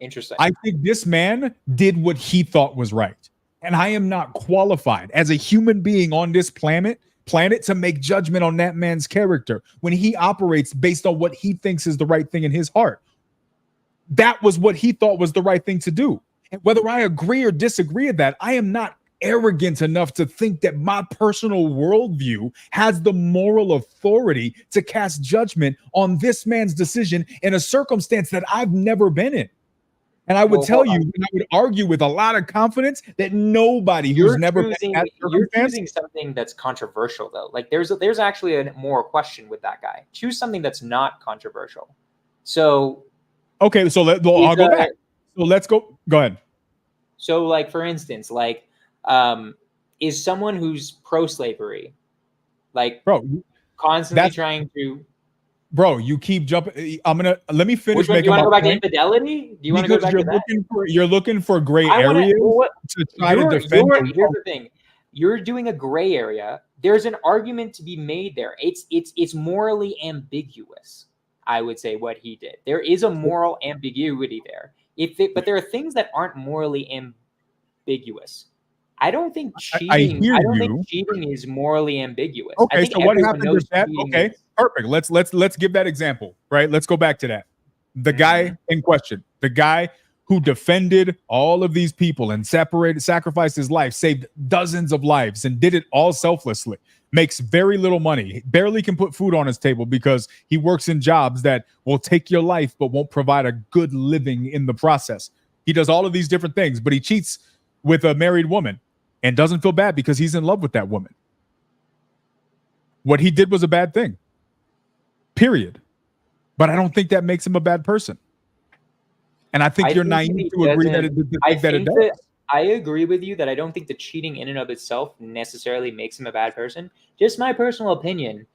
Interesting. I think this man did what he thought was right. And I am not qualified as a human being on this planet to make judgment on that man's character when he operates based on what he thinks is the right thing in his heart. That was what he thought was the right thing to do. And whether I agree or disagree with that, I am not arrogant enough to think that my personal worldview has the moral authority to cast judgment on this man's decision in a circumstance that I've never been in. And I would tell you, and I would argue with a lot of confidence that nobody who's never been in that circumstance. You're choosing something that's controversial, though. Like there's actually a more question with that guy. Choose something that's not controversial. So, okay, so I'll go back. So let's go. Go ahead. So, like for instance, like is someone who's pro-slavery, like constantly trying to. Bro, you keep jumping. Let me finish. Do you want to go back to infidelity? Do you want to go back to that? You're looking for gray areas to try to defend. Here's the thing. You're doing a gray area. There's an argument to be made there. It's morally ambiguous, I would say, what he did. There is a moral ambiguity there. But there are things that aren't morally ambiguous. I don't think cheating. I hear you. Think cheating is morally ambiguous. Okay, I think so what happened with that? Okay, is. perfect. Let's give that example, right? Let's go back to that. The guy in question, the guy who defended all of these people and sacrificed his life, saved dozens of lives, and did it all selflessly, makes very little money, barely can put food on his table because he works in jobs that will take your life but won't provide a good living in the process. He does all of these different things, but he cheats with a married woman and doesn't feel bad because he's in love with that woman. What he did was a bad thing, period. But I don't think that makes him a bad person. And I think you're naive to agree that it does. I agree with you that I don't think the cheating in and of itself necessarily makes him a bad person. Just my personal opinion,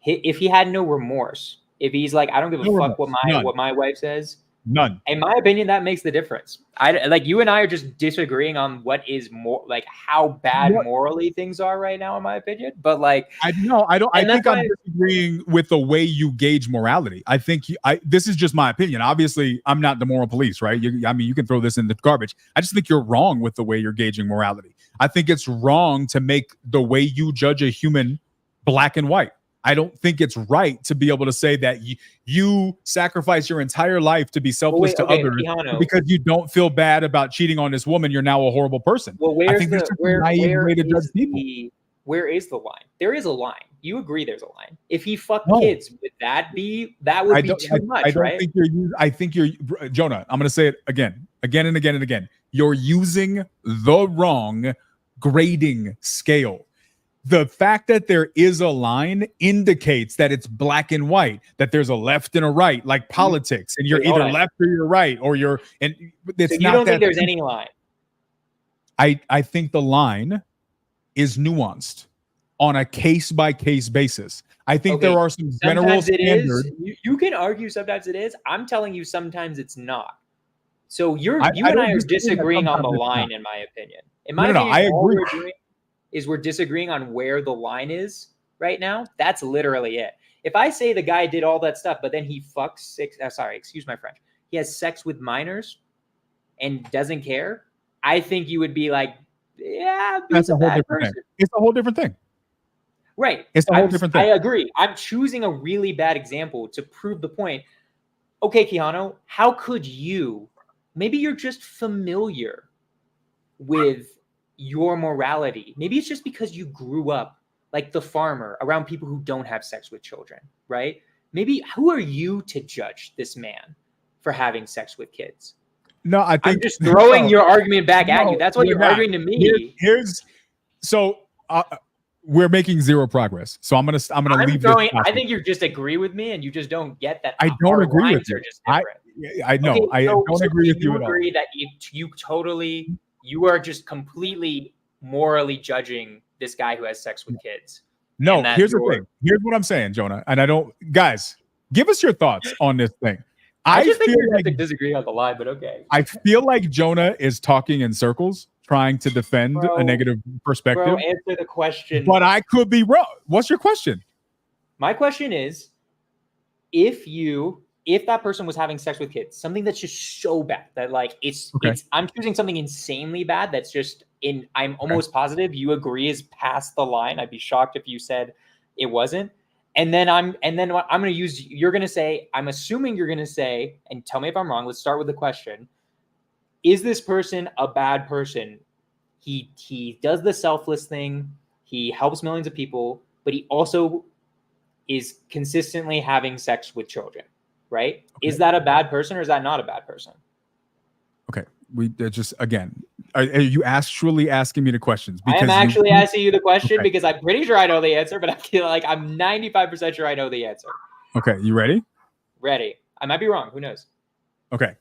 if he had no remorse, if he's like, I don't give a fuck what my wife says, none. In my opinion, that makes the difference. Like you and I are just disagreeing on what is more like how bad morally things are right now, in my opinion. But like, I think I'm disagreeing with the way you gauge morality. I think this is just my opinion. Obviously, I'm not the moral police, right? You can throw this in the garbage. I just think you're wrong with the way you're gauging morality. I think it's wrong to make the way you judge a human black and white. I don't think it's right to be able to say that you sacrifice your entire life to be selfless to others because you don't feel bad about cheating on this woman. You're now a horrible person. Well, where is the line? There is a line. You agree there's a line. If he fucked kids, would that would be too much, right? I think you're Jonah. I'm going to say it again and again. You're using the wrong grading scale. The fact that there is a line indicates that it's black and white, that there's a left and a right, like politics, and you're either left or you're right, or you're, and it's so you don't think there's any line? I think the line is nuanced on a case-by-case basis. I think there are some general standards. You can argue sometimes it is. I'm telling you sometimes it's not. So you and I are disagreeing on the line, in my opinion. In my opinion, I agree. We're disagreeing on where the line is right now. That's literally it. If I say the guy did all that stuff, but then he fucks excuse my French, he has sex with minors and doesn't care, I think you would be like, yeah, that's a whole different thing. It's a whole different thing. Right. It's a whole different thing. I agree. I'm choosing a really bad example to prove the point. Okay, Keanu, how could you, maybe you're just familiar with your morality. Maybe it's just because you grew up like the farmer around people who don't have sex with children, right? Maybe who are you to judge this man for having sex with kids? No, I think I'm just throwing your argument back at you. That's what you're arguing to me. We're making zero progress. So I'm gonna leave this. I think you just agree with me, and you just don't get that. I don't agree with you. I know. Okay, I don't agree with you at all. You agree that you are just completely morally judging this guy who has sex with kids. No, here's the thing. Here's what I'm saying, Jonah. And guys, give us your thoughts on this thing. I just think you're like disagreeing on the line, but okay. I feel like Jonah is talking in circles, trying to defend a negative perspective. Bro, answer the question. But I could be wrong. What's your question? My question is, if that person was having sex with kids, something that's just so bad that like it's I'm choosing something insanely bad that's just I'm almost positive you agree is past the line. I'd be shocked if you said it wasn't. And then I'm going to use, you're going to say, I'm assuming you're going to say, and tell me if I'm wrong. Let's start with the question. Is this person a bad person? He does the selfless thing. He helps millions of people, but he also is consistently having sex with children. Right? Okay. Is that a bad person or is that not a bad person? Okay. We just, again, are you actually asking me the questions? Because I am actually asking you the question because I'm pretty sure I know the answer, but I feel like I'm 95% sure I know the answer. Okay. You ready? Ready. I might be wrong. Who knows? Okay.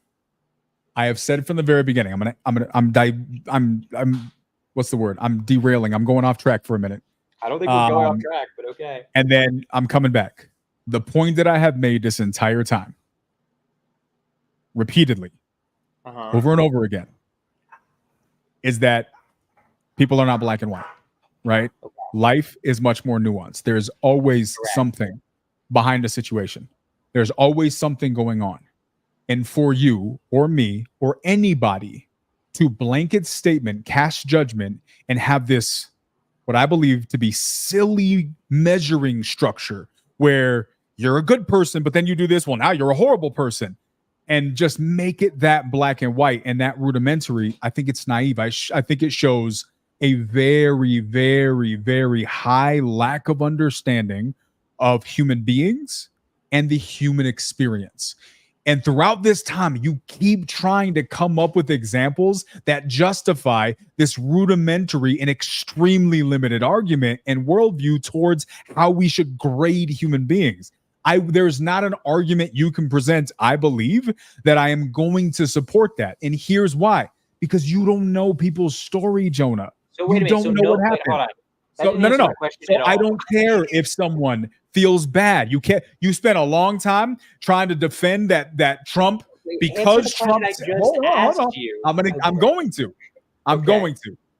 I have said from the very beginning, I'm what's the word? I'm derailing. I'm going off track for a minute. I don't think we're going off track, but okay. And then I'm coming back. The point that I have made this entire time, repeatedly, over and over again, is that people are not black and white, right? Okay. Life is much more nuanced. There's always something behind a situation. There's always something going on. And for you or me or anybody to blanket statement, cast judgment, and have this, what I believe to be silly measuring structure where you're a good person, but then you do this, well, now you're a horrible person, and just make it that black and white and that rudimentary. I think it's naive. I think it shows a very, very, very high lack of understanding of human beings and the human experience. And throughout this time, you keep trying to come up with examples that justify this rudimentary and extremely limited argument and worldview towards how we should grade human beings. There's not an argument you can present, I believe, that I am going to support that. And here's why. Because you don't know people's story, Jonah. So wait a minute. You don't know what happened. So, no. So I don't care if someone feels bad. You spent a long time trying to defend that Trump because Trump. Hold on. I'm going to.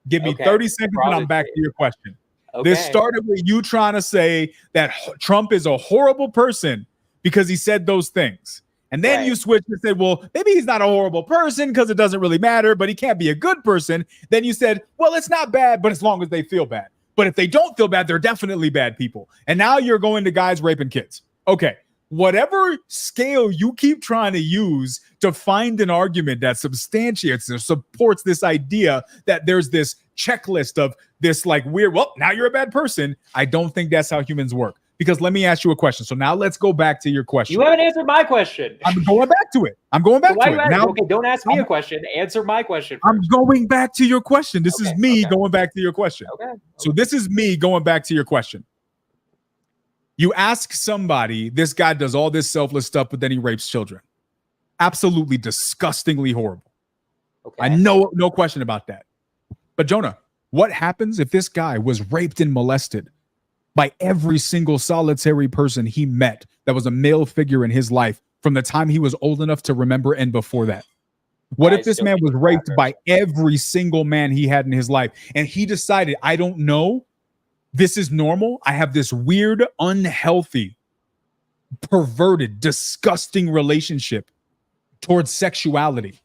Give me 30 seconds and I'm back to your question. Okay. This started with you trying to say that Trump is a horrible person because he said those things. And then you switched and said, well, maybe he's not a horrible person because it doesn't really matter, but he can't be a good person. Then you said, well, it's not bad, but as long as they feel bad. But if they don't feel bad, they're definitely bad people. And now you're going to guys raping kids. Okay. Whatever scale you keep trying to use to find an argument that substantiates or supports this idea that there's this checklist of this like weird, well, now you're a bad person. I don't think that's how humans work. Because let me ask you a question. So now let's go back to your question. You haven't answered my question. I'm going back to it. Now, okay, don't ask me a question. Answer my question first. I'm going back to your question. This is me going back to your question. Okay. So this is me going back to your question. You ask somebody, this guy does all this selfless stuff, but then he rapes children. Absolutely disgustingly horrible. Okay. I know, no question about that. But Jonah, what happens if this guy was raped and molested by every single solitary person he met that was a male figure in his life from the time he was old enough to remember and before that? What if this man was raped by every single man he had in his life and he decided, I don't know, this is normal. I have this weird, unhealthy, perverted, disgusting relationship towards sexuality,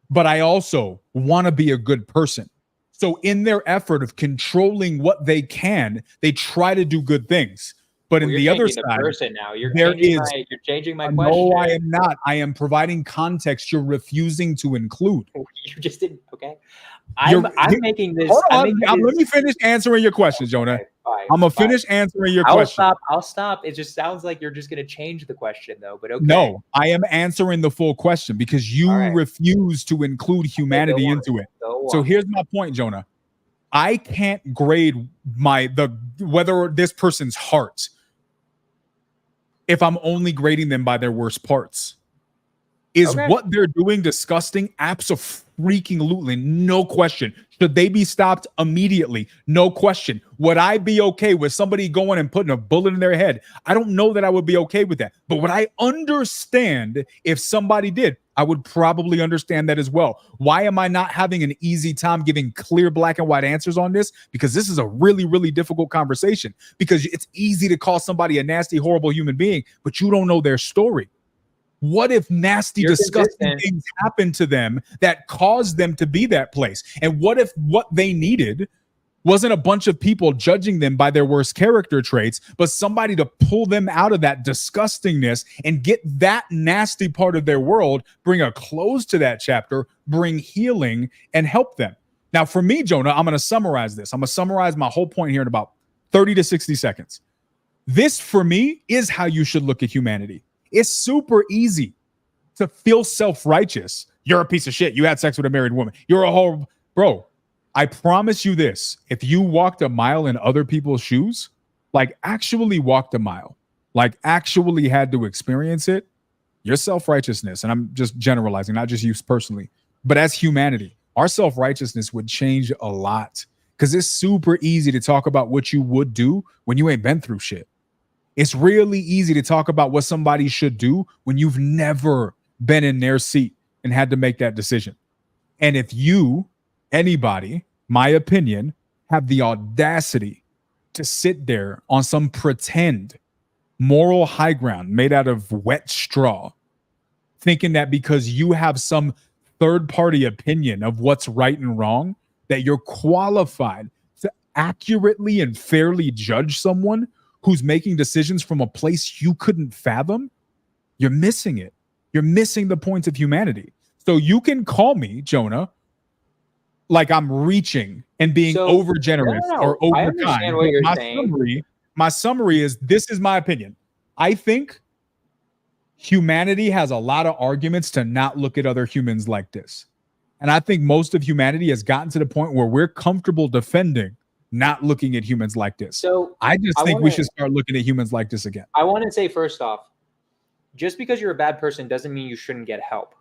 but I also want to be a good person. So in their effort of controlling what they can, they try to do good things. But in the other side, you're changing my question. No, I am not. I am providing context you're refusing to include. You just didn't. Okay. I'm making this. Hold on. Let me finish answering your question, Jonah. Okay, I'm going to finish answering your question. I'll stop. It just sounds like you're just going to change the question, though. But okay. No, I am answering the full question because you refuse to include humanity into it. So here's my point, Jonah. I can't grade whether this person's heart if I'm only grading them by their worst parts. Is what they're doing disgusting? Absolutely, no question. Should they be stopped immediately? No question. Would I be okay with somebody going and putting a bullet in their head? I don't know that I would be okay with that. But would I understand if somebody did? I would probably understand that as well. Why am I not having an easy time giving clear black and white answers on this? Because this is a really, really difficult conversation. Because it's easy to call somebody a nasty, horrible human being, but you don't know their story. What if nasty, disgusting things happen to them that caused them to be that place? And what if what they needed wasn't a bunch of people judging them by their worst character traits, but somebody to pull them out of that disgustingness and get that nasty part of their world, bring a close to that chapter, bring healing, and help them? Now, for me, Jonah, I'm going to summarize this. I'm going to summarize my whole point here in about 30 to 60 seconds. This, for me, is how you should look at humanity. It's super easy to feel self-righteous. You're a piece of shit. You had sex with a married woman. You're a whole bro. I promise you this. If you walked a mile in other people's shoes, like actually walked a mile, like actually had to experience it, your self-righteousness, and I'm just generalizing, not just you personally, but as humanity, our self-righteousness would change a lot because it's super easy to talk about what you would do when you ain't been through shit. It's really easy to talk about what somebody should do when you've never been in their seat and had to make that decision. And if you, anybody, my opinion, have the audacity to sit there on some pretend moral high ground made out of wet straw, thinking that because you have some third-party opinion of what's right and wrong, that you're qualified to accurately and fairly judge someone who's making decisions from a place you couldn't fathom, you're missing it. You're missing the point of humanity. So you can call me, Jonah, like I'm reaching and being over generous or over kind. I understand what you're saying. My summary is, this is my opinion. I think humanity has a lot of arguments to not look at other humans like this. And I think most of humanity has gotten to the point where we're comfortable defending not looking at humans like this. So I just think we should start looking at humans like this again. I want to say, first off, just because you're a bad person doesn't mean you shouldn't get help.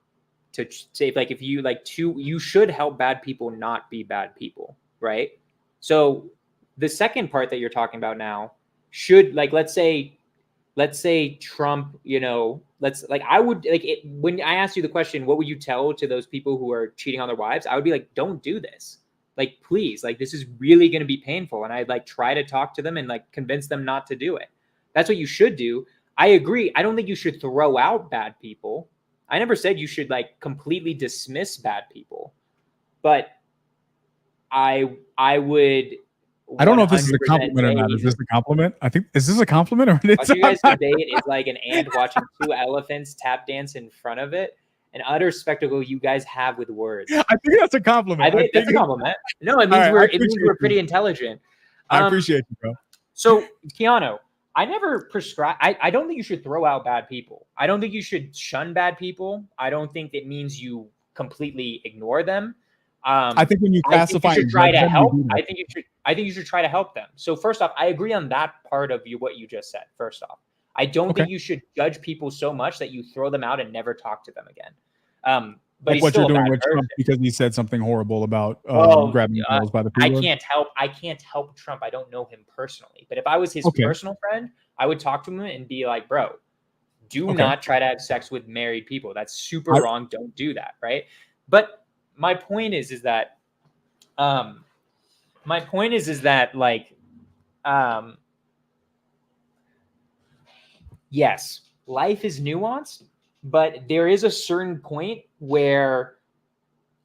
To say, like, if you you should help bad people not be bad people, right? So the second part that you're talking about now should, like, let's say Trump, I would, when I asked you the question, what would you tell to those people who are cheating on their wives? I would be like, don't do this. Like, please, like, this is really going to be painful. And I'd try to talk to them and convince them not to do it. That's what you should do. I agree. I don't think you should throw out bad people. I never said you should completely dismiss bad people, but I would. I don't know if this is a compliment or not. Is this a compliment? Is this a compliment or it's watching you guys debate is like an ant watching two elephants tap dance in front of it. An utter spectacle you guys have with words. I think that's a compliment. I think that's a compliment. No, it means we're pretty intelligent. I appreciate you, bro. So, Keanu, I never prescribe. I don't think you should throw out bad people. I don't think you should shun bad people. I don't think it means you completely ignore them. I think when you classify, you should try to help. I think you should try to help them. So first off, I agree on that part of what you just said. First off, I don't think you should judge people so much that you throw them out and never talk to them again. But what you're doing with Trump because he said something horrible about grabbing girls by the I can't help Trump. I don't know him personally. But if I was his personal friend, I would talk to him and be like, bro, do not try to have sex with married people. That's super wrong. Don't do that. Right. But my point is that yes, life is nuanced, but there is a certain point where,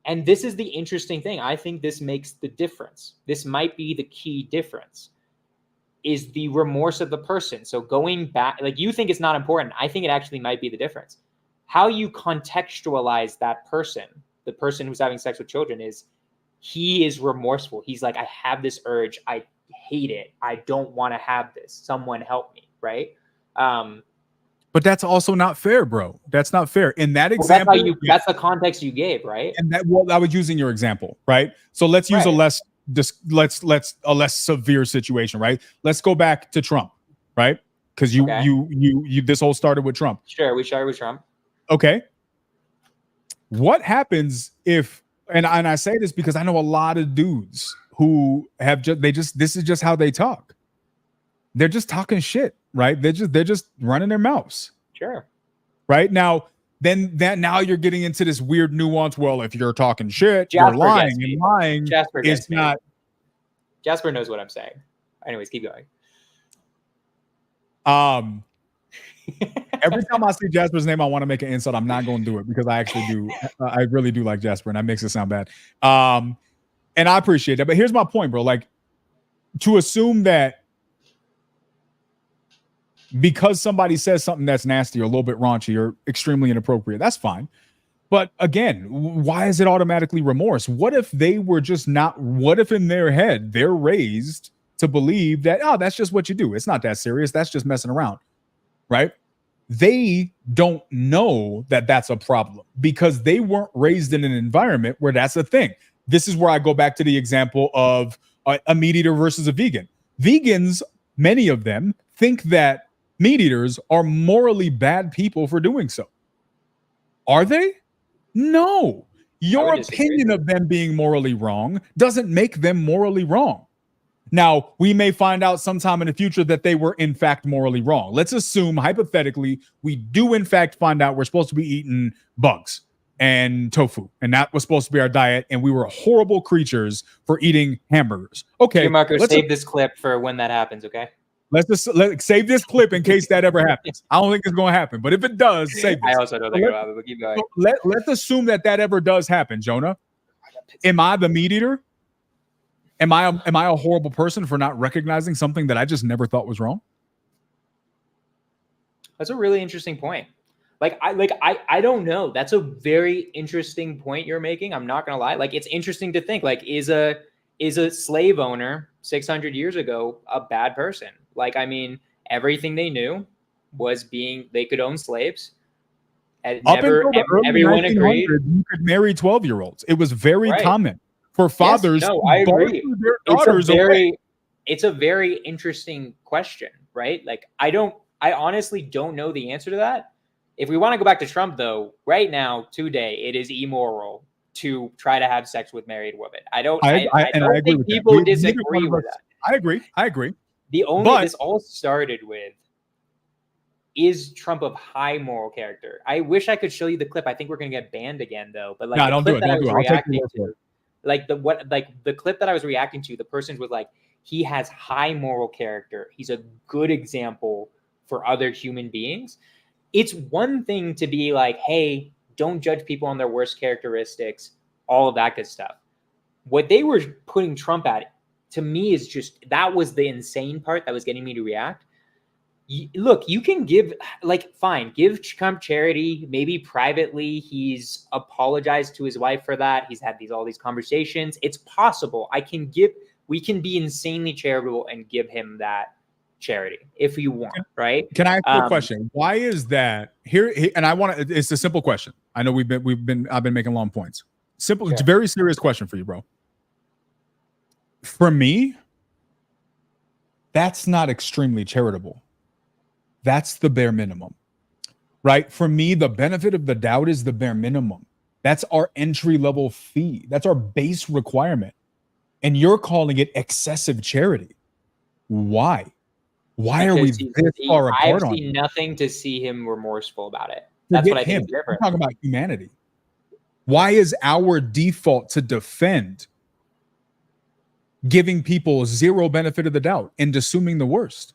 and this is the interesting thing, I think this makes the difference. This might be the key difference, is the remorse of the person. So going back, you think it's not important. I think it actually might be the difference. How you contextualize that person, the person who's having sex with children, is he is remorseful. He's like, I have this urge. I hate it. I don't want to have this. Someone help me. Right. But that's also not fair, bro. That's not fair. In that example, that's the context you gave, right? And I was using your example, right? So let's use a less severe situation, right? Let's go back to Trump, right? Because you this whole started with Trump. Sure, we started with Trump. Okay. What happens if, and I say this because I know a lot of dudes who have this is just how they talk. They're just talking shit, right? They're just running their mouths. Sure. Right now, now you're getting into this weird nuance. Well, if you're talking shit, you're lying, and lying is not. Jasper knows what I'm saying. Anyways, keep going. Every time I see Jasper's name, I want to make an insult. I'm not going to do it because I actually do. I really do like Jasper, and that makes it sound bad. And I appreciate that. But here's my point, bro. To assume that because somebody says something that's nasty or a little bit raunchy or extremely inappropriate, that's fine. But again, why is it automatically remorse? What if they were just not? What if in their head they're raised to believe that, oh, that's just what you do. It's not that serious. That's just messing around. Right? They don't know that that's a problem because they weren't raised in an environment where that's a thing. This is where I go back to the example of a meat eater versus a vegan. Vegans, many of them, think that meat eaters are morally bad people for doing so. Are they? No. Your opinion of them being morally wrong doesn't make them morally wrong. Now, we may find out sometime in the future that they were, in fact, morally wrong. Let's assume, hypothetically, we do, in fact, find out we're supposed to be eating bugs and tofu, and that was supposed to be our diet, and we were horrible creatures for eating hamburgers. Okay. Marco, save this clip for when that happens, okay? Let's just save this clip in case that ever happens. I don't think it's going to happen, but if it does, save this. I also don't think it'll happen, but keep going. Let's assume that ever does happen, Jonah. Am I the meat eater? Am I a horrible person for not recognizing something that I just never thought was wrong? That's a really interesting point. I don't know. That's a very interesting point you're making. I'm not gonna lie. Like, it's interesting to think, like, is a slave owner 600 years ago a bad person? Like, I mean, everything they knew was they could own slaves. And everyone agreed. You could marry 12-year-olds. It was very common for fathers. Yes, no, I agree. Their daughters it's a very interesting question, right? Like, I honestly don't know the answer to that. If we want to go back to Trump, though, right now, today, it is immoral to try to have sex with married women. I don't think people disagree with that. I agree. This all started with, is Trump of high moral character? I wish I could show you the clip. I think we're going to get banned again, though. But like, no, don't do it. Don't do it. I'll take your word for it. The clip that I was reacting to, the person was like, he has high moral character. He's a good example for other human beings. It's one thing to be like, hey, don't judge people on their worst characteristics, all of that good stuff. What they were putting Trump at, to me, is just, that was the insane part that was getting me to react. Look, you can give Trump charity, maybe privately. He's apologized to his wife for that. He's had all these conversations. It's possible. We can be insanely charitable and give him that charity if you want, right? Can I ask you a question? Why is that here? And it's a simple question. I know I've been making long points. Simple. Sure. It's a very serious question for you, bro. For me, that's not extremely charitable. That's the bare minimum, right? For me, the benefit of the doubt is the bare minimum. That's our entry level fee. That's our base requirement. And you're calling it excessive charity. Why? Why are we this far apart on it? I've seen nothing to see him remorseful about it. That's what I think is different. I'm talking about humanity. Why is our default to defend giving people zero benefit of the doubt and assuming the worst?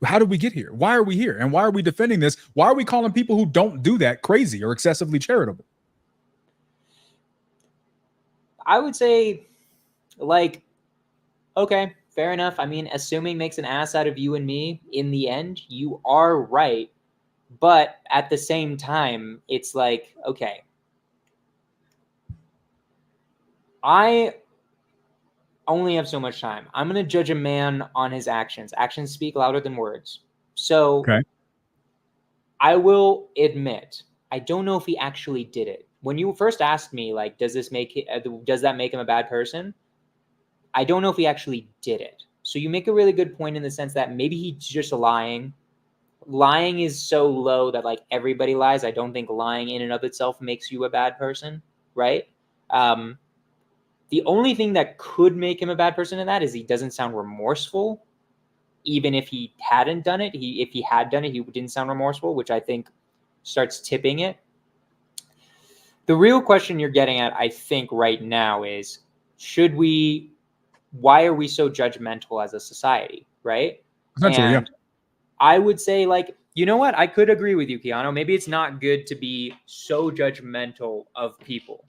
How did we get here? Why are we here? And why are we defending this? Why are we calling people who don't do that crazy or excessively charitable? I would say, like, okay, fair enough. I mean, assuming makes an ass out of you and me, in the end, you are right. But at the same time, it's like, okay, I only have so much time. I'm going to judge a man on his actions. Actions speak louder than words. So okay. I will admit, I don't know if he actually did it. When you first asked me, like, does that make him a bad person? I don't know if he actually did it. So you make a really good point in the sense that maybe he's just lying. Lying is so low that, like, everybody lies. I don't think lying in and of itself makes you a bad person, right? The only thing that could make him a bad person in that is he doesn't sound remorseful. Even if he hadn't done it, if he had done it, he didn't sound remorseful, which I think starts tipping it. The real question you're getting at, I think, right now is, why are we so judgmental as a society, right? Essentially, yeah. I would say, like, you know what? I could agree with you, Keanu. Maybe it's not good to be so judgmental of people.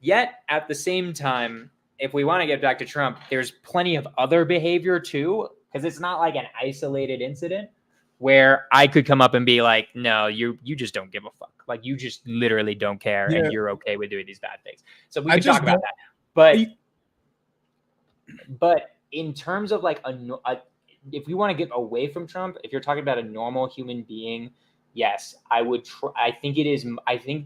Yet, at the same time, if we want to get back to Trump, there's plenty of other behavior too, because it's not like an isolated incident where I could come up and be like, no, you just don't give a fuck. Like, you just literally don't care, and you're okay with doing these bad things. So we can talk about that. But in terms of, like, if we want to get away from Trump, if you're talking about a normal human being, yes, I would. I think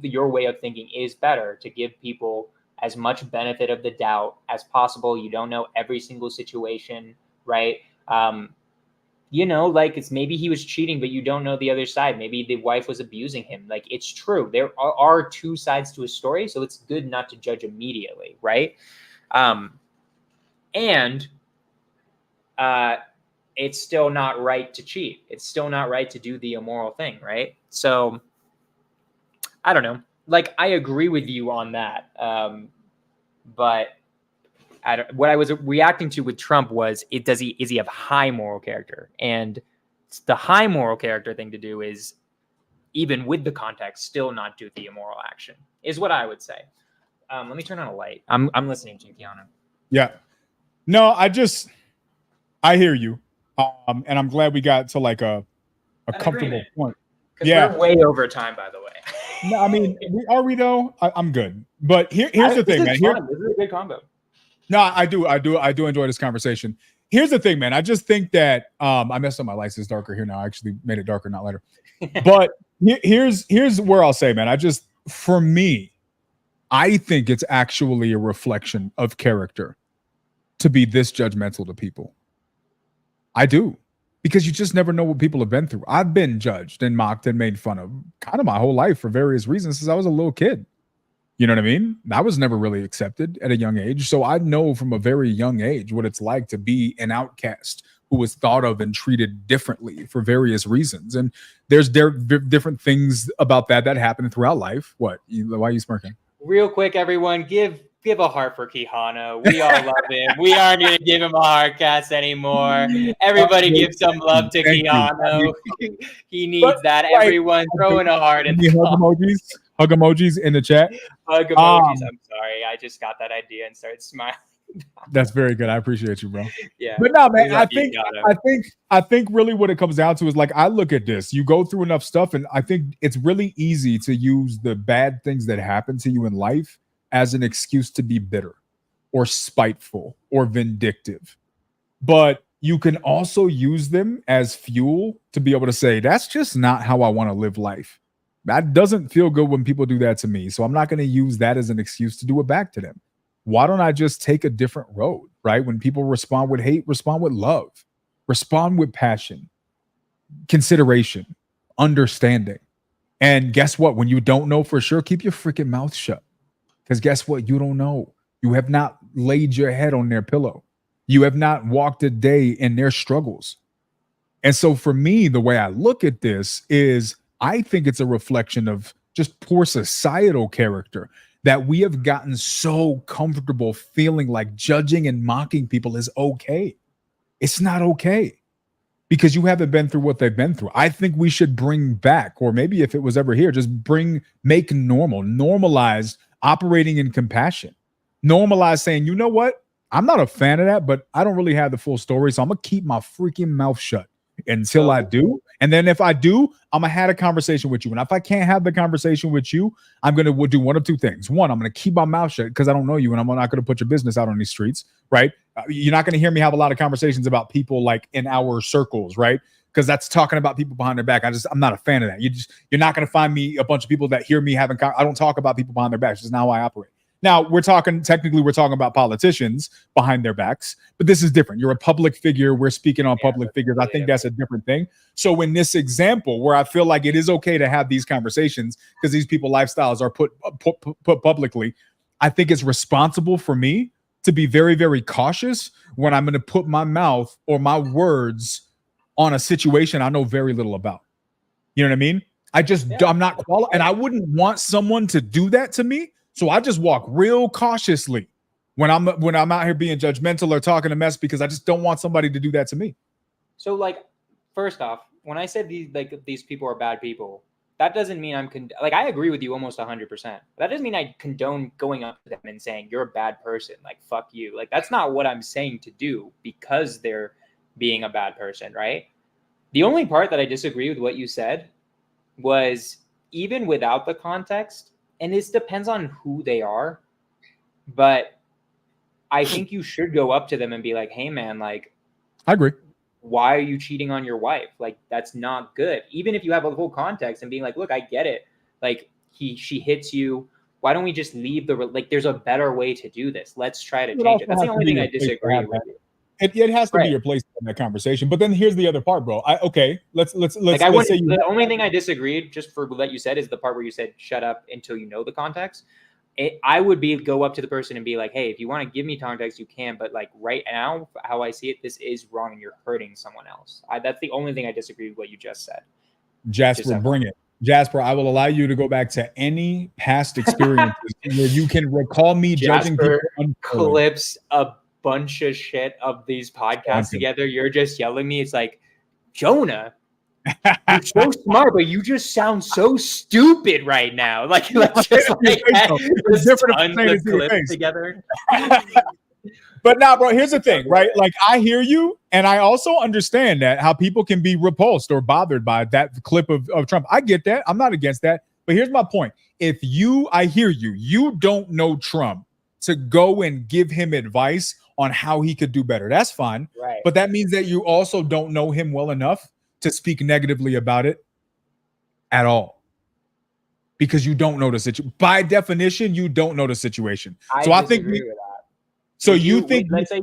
your way of thinking is better, to give people as much benefit of the doubt as possible. You don't know every single situation, right? Like, it's maybe he was cheating, but you don't know the other side. Maybe the wife was abusing him. Like, it's true. There are two sides to a story, so it's good not to judge immediately, right? It's still not right to cheat. It's still not right to do the immoral thing, right? So, I don't know. Like, I agree with you on that. But what I was reacting to with Trump was, is he have high moral character? And the high moral character thing to do is, even with the context, still not do the immoral action, is what I would say. Let me turn on a light. I'm listening to you, Keanu. Yeah. No, I hear you. And I'm glad we got to like a comfortable point. Yeah. We're way over time, by the way. No, I mean, are we though? I'm good. But here's the thing, man. This is a good combo. No, I do enjoy this conversation. Here's the thing, man. I just think that I messed up my lights. It's darker here now. I actually made it darker, not lighter. But here's where I'll say, man. For me, I think it's actually a reflection of character to be this judgmental to people. I do. Because you just never know what people have been through. I've been judged and mocked and made fun of kind of my whole life for various reasons since I was a little kid. You know what I mean? I was never really accepted at a young age. So I know from a very young age what it's like to be an outcast who was thought of and treated differently for various reasons. And there's different things about that happen throughout life. What? Why are you smirking? Real quick, everyone, give a heart for Quijano. We all love him. We aren't going to give him a hard cast anymore. Everybody give some love to Quijano. He needs that. Everyone throw in a heart. And hug emojis in the chat. Hug emojis. I'm sorry. I just got that idea and started smiling. That's very good. I appreciate you, bro. Yeah. But no, man, I think really what it comes down to is like, I look at this, you go through enough stuff, and I think it's really easy to use the bad things that happen to you in life as an excuse to be bitter or spiteful or vindictive. But you can also use them as fuel to be able to say, that's just not how I want to live life. That doesn't feel good when people do that to me. So I'm not going to use that as an excuse to do it back to them. Why don't I just take a different road, right? When people respond with hate, respond with love, respond with passion, consideration, understanding. And guess what? When you don't know for sure, keep your freaking mouth shut. Because guess what? You don't know. You have not laid your head on their pillow. You have not walked a day in their struggles. And so for me, the way I look at this is I think it's a reflection of just poor societal character, that we have gotten so comfortable feeling like judging and mocking people is okay. It's not okay because you haven't been through what they've been through. I think we should bring back, or maybe if it was ever here, just make normalized operating in compassion. Normalize saying, you know what? I'm not a fan of that, but I don't really have the full story. So I'm going to keep my freaking mouth shut until I do. And then if I do, I'm going to have a conversation with you. And if I can't have the conversation with you, I'm going to do one of two things. One, I'm going to keep my mouth shut because I don't know you and I'm not going to put your business out on these streets, right? You're not going to hear me have a lot of conversations about people like in our circles, right? Because that's talking about people behind their back. I'm not a fan of that. You're not going to find me a bunch of people that hear me having, I don't talk about people behind their backs. This is not how I operate. Now we're talking about politicians behind their backs, but this is different. You're a public figure. We're speaking on public figures. I think that's a different thing. So in this example where I feel like it is okay to have these conversations because these people lifestyles are put publicly, I think it's responsible for me to be very, very cautious when I'm going to put my mouth or my words on a situation I know very little about. You know what I mean? I'm not qualified, and I wouldn't want someone to do that to me. So I just walk real cautiously when I'm out here being judgmental or talking a mess because I just don't want somebody to do that to me. So like, first off, when I said these people are bad people, that doesn't mean I agree with you almost 100%. That doesn't mean I condone going up to them and saying you're a bad person, like fuck you. Like that's not what I'm saying to do because they're being a bad person, right? The only part that I disagree with what you said was even without the context, and this depends on who they are, but I think you should go up to them and be like, hey man, like, I agree. Why are you cheating on your wife? Like, that's not good. Even if you have a full context and being like, look, I get it. Like she hits you. Why don't we just leave there's a better way to do this. Let's try to change it. That's the only thing I disagree with. It has to be your place in that conversation. But then here's the other part, bro. Let's say the only thing I disagreed, just for what you said, is the part where you said shut up until you know the context. I would go up to the person and be like, hey, if you want to give me context, you can. But like right now, how I see it, this is wrong and you're hurting someone else. That's the only thing I disagree with what you just said. Jasper, bring it. Jasper, I will allow you to go back to any past experiences where you can recall me judging people. Clips a bunch of shit of these podcasts together. You're just yelling me. It's like, Jonah, you're so smart, but you just sound so stupid right now. Like just like tons of clips together. But now, bro, here's the thing, right? Like, I hear you, and I also understand that how people can be repulsed or bothered by that clip of Trump. I get that. I'm not against that. But here's my point. If I hear you, you don't know Trump to go and give him advice on how he could do better. That's fine. Right. But that means that you also don't know him well enough to speak negatively about it at all. Because you don't know the situation. By definition, you don't know the situation. I think with that. So you think let's say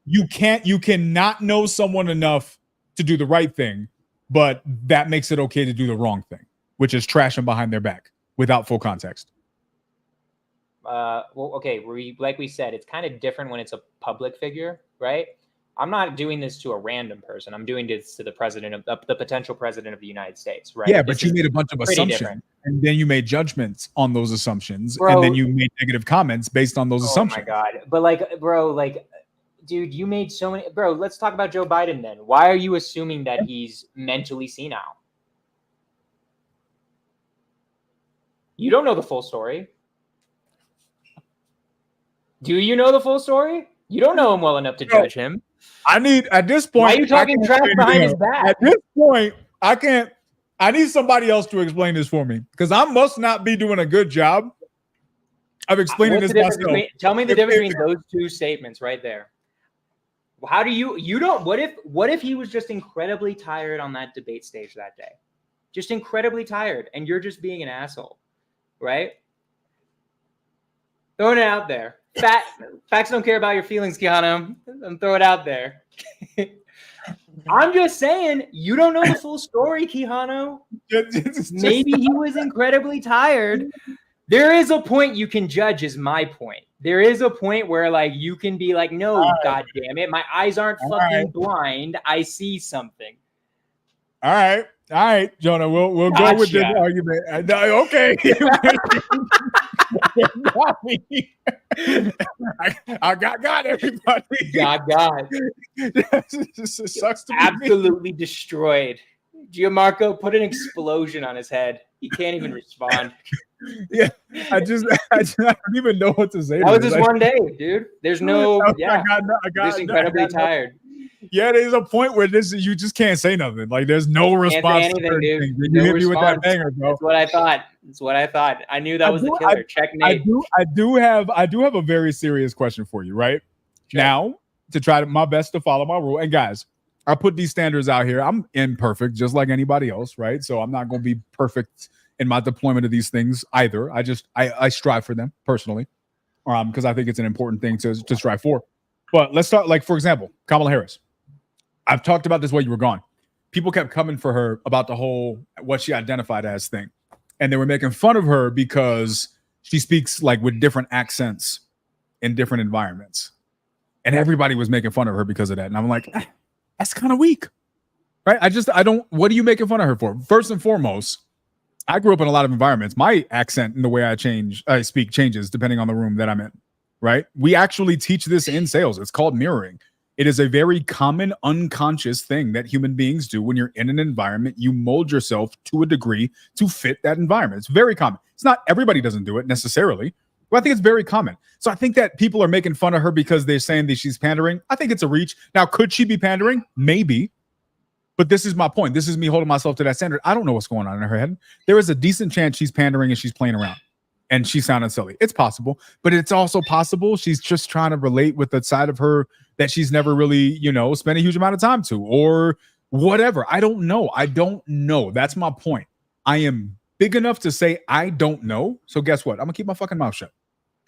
you cannot know someone enough to do the right thing, but that makes it okay to do the wrong thing, which is trashing behind their back without full context. Well, okay, like we said, it's kind of different when it's a public figure, right? I'm not doing this to a random person. I'm doing this to the president of the potential president of the United States, right? Yeah, but you made a bunch of assumptions, and then you made judgments on those assumptions, and then you made negative comments based on those assumptions. Oh my God! But like, bro, like, dude, you made so many. Bro, let's talk about Joe Biden then. Why are you assuming that he's mentally senile? You don't know the full story. Do you know the full story? You don't know him well enough to judge him. At this point, why are you talking trash behind his back? At this point, I need somebody else to explain this for me, because I must not be doing a good job of explaining this myself. Tell me the difference between those two statements right there. How do you don't, what if he was just incredibly tired on that debate stage that day? Just incredibly tired, and you're just being an asshole, right? Throwing it out there. Facts don't care about your feelings, Keanu. I'm throwing it out there. I'm just saying, you don't know the full story, Keanu. Maybe he was incredibly tired. There is a point you can judge, is my point. There is a point where, like, you can be like, no, God damn it, my eyes aren't fucking blind. I see something. All right, Jonah, we'll go with this argument. Okay. I got everybody. God. It sucks to be absolutely destroyed. Gianmarco put an explosion on his head. He can't even respond. Yeah, I don't even know what to say. That was just one day, dude. There's no. Yeah, I got just incredibly tired. Yeah, there's a point where you just can't say nothing. Like, there's no response. Can't say anything, dude. You hit me with that banger, bro. That's what I thought. I knew that was the killer. Checkmate. I do have a very serious question for you, right? Sure. Now, to try my best to follow my rule. And guys, I put these standards out here. I'm imperfect, just like anybody else, right? So I'm not going to be perfect in my deployment of these things either. I strive for them personally, because I think it's an important thing to strive for. But let's start, like, for example, Kamala Harris. I've talked about this while you were gone. People kept coming for her about the whole what she identified as thing. And they were making fun of her because she speaks like with different accents in different environments. And everybody was making fun of her because of that. And I'm like, that's kind of weak, right? What are you making fun of her for? First and foremost, I grew up in a lot of environments. My accent and the way I speak changes depending on the room that I'm in, right? We actually teach this in sales. It's called mirroring. It is a very common unconscious thing that human beings do. When you're in an environment, you mold yourself to a degree to fit that environment. It's very common. It's not everybody doesn't do it necessarily, but I think it's very common. So I think that people are making fun of her because they're saying that she's pandering. I think it's a reach. Now, could she be pandering? Maybe. But this is my point. This is me holding myself to that standard. I don't know what's going on in her head. There is a decent chance she's pandering and she's playing around. And she sounded silly. It's possible, but it's also possible she's just trying to relate with the side of her that she's never really, spent a huge amount of time to, or whatever. I don't know. That's my point. I am big enough to say I don't know. So guess what? I'm gonna keep my fucking mouth shut.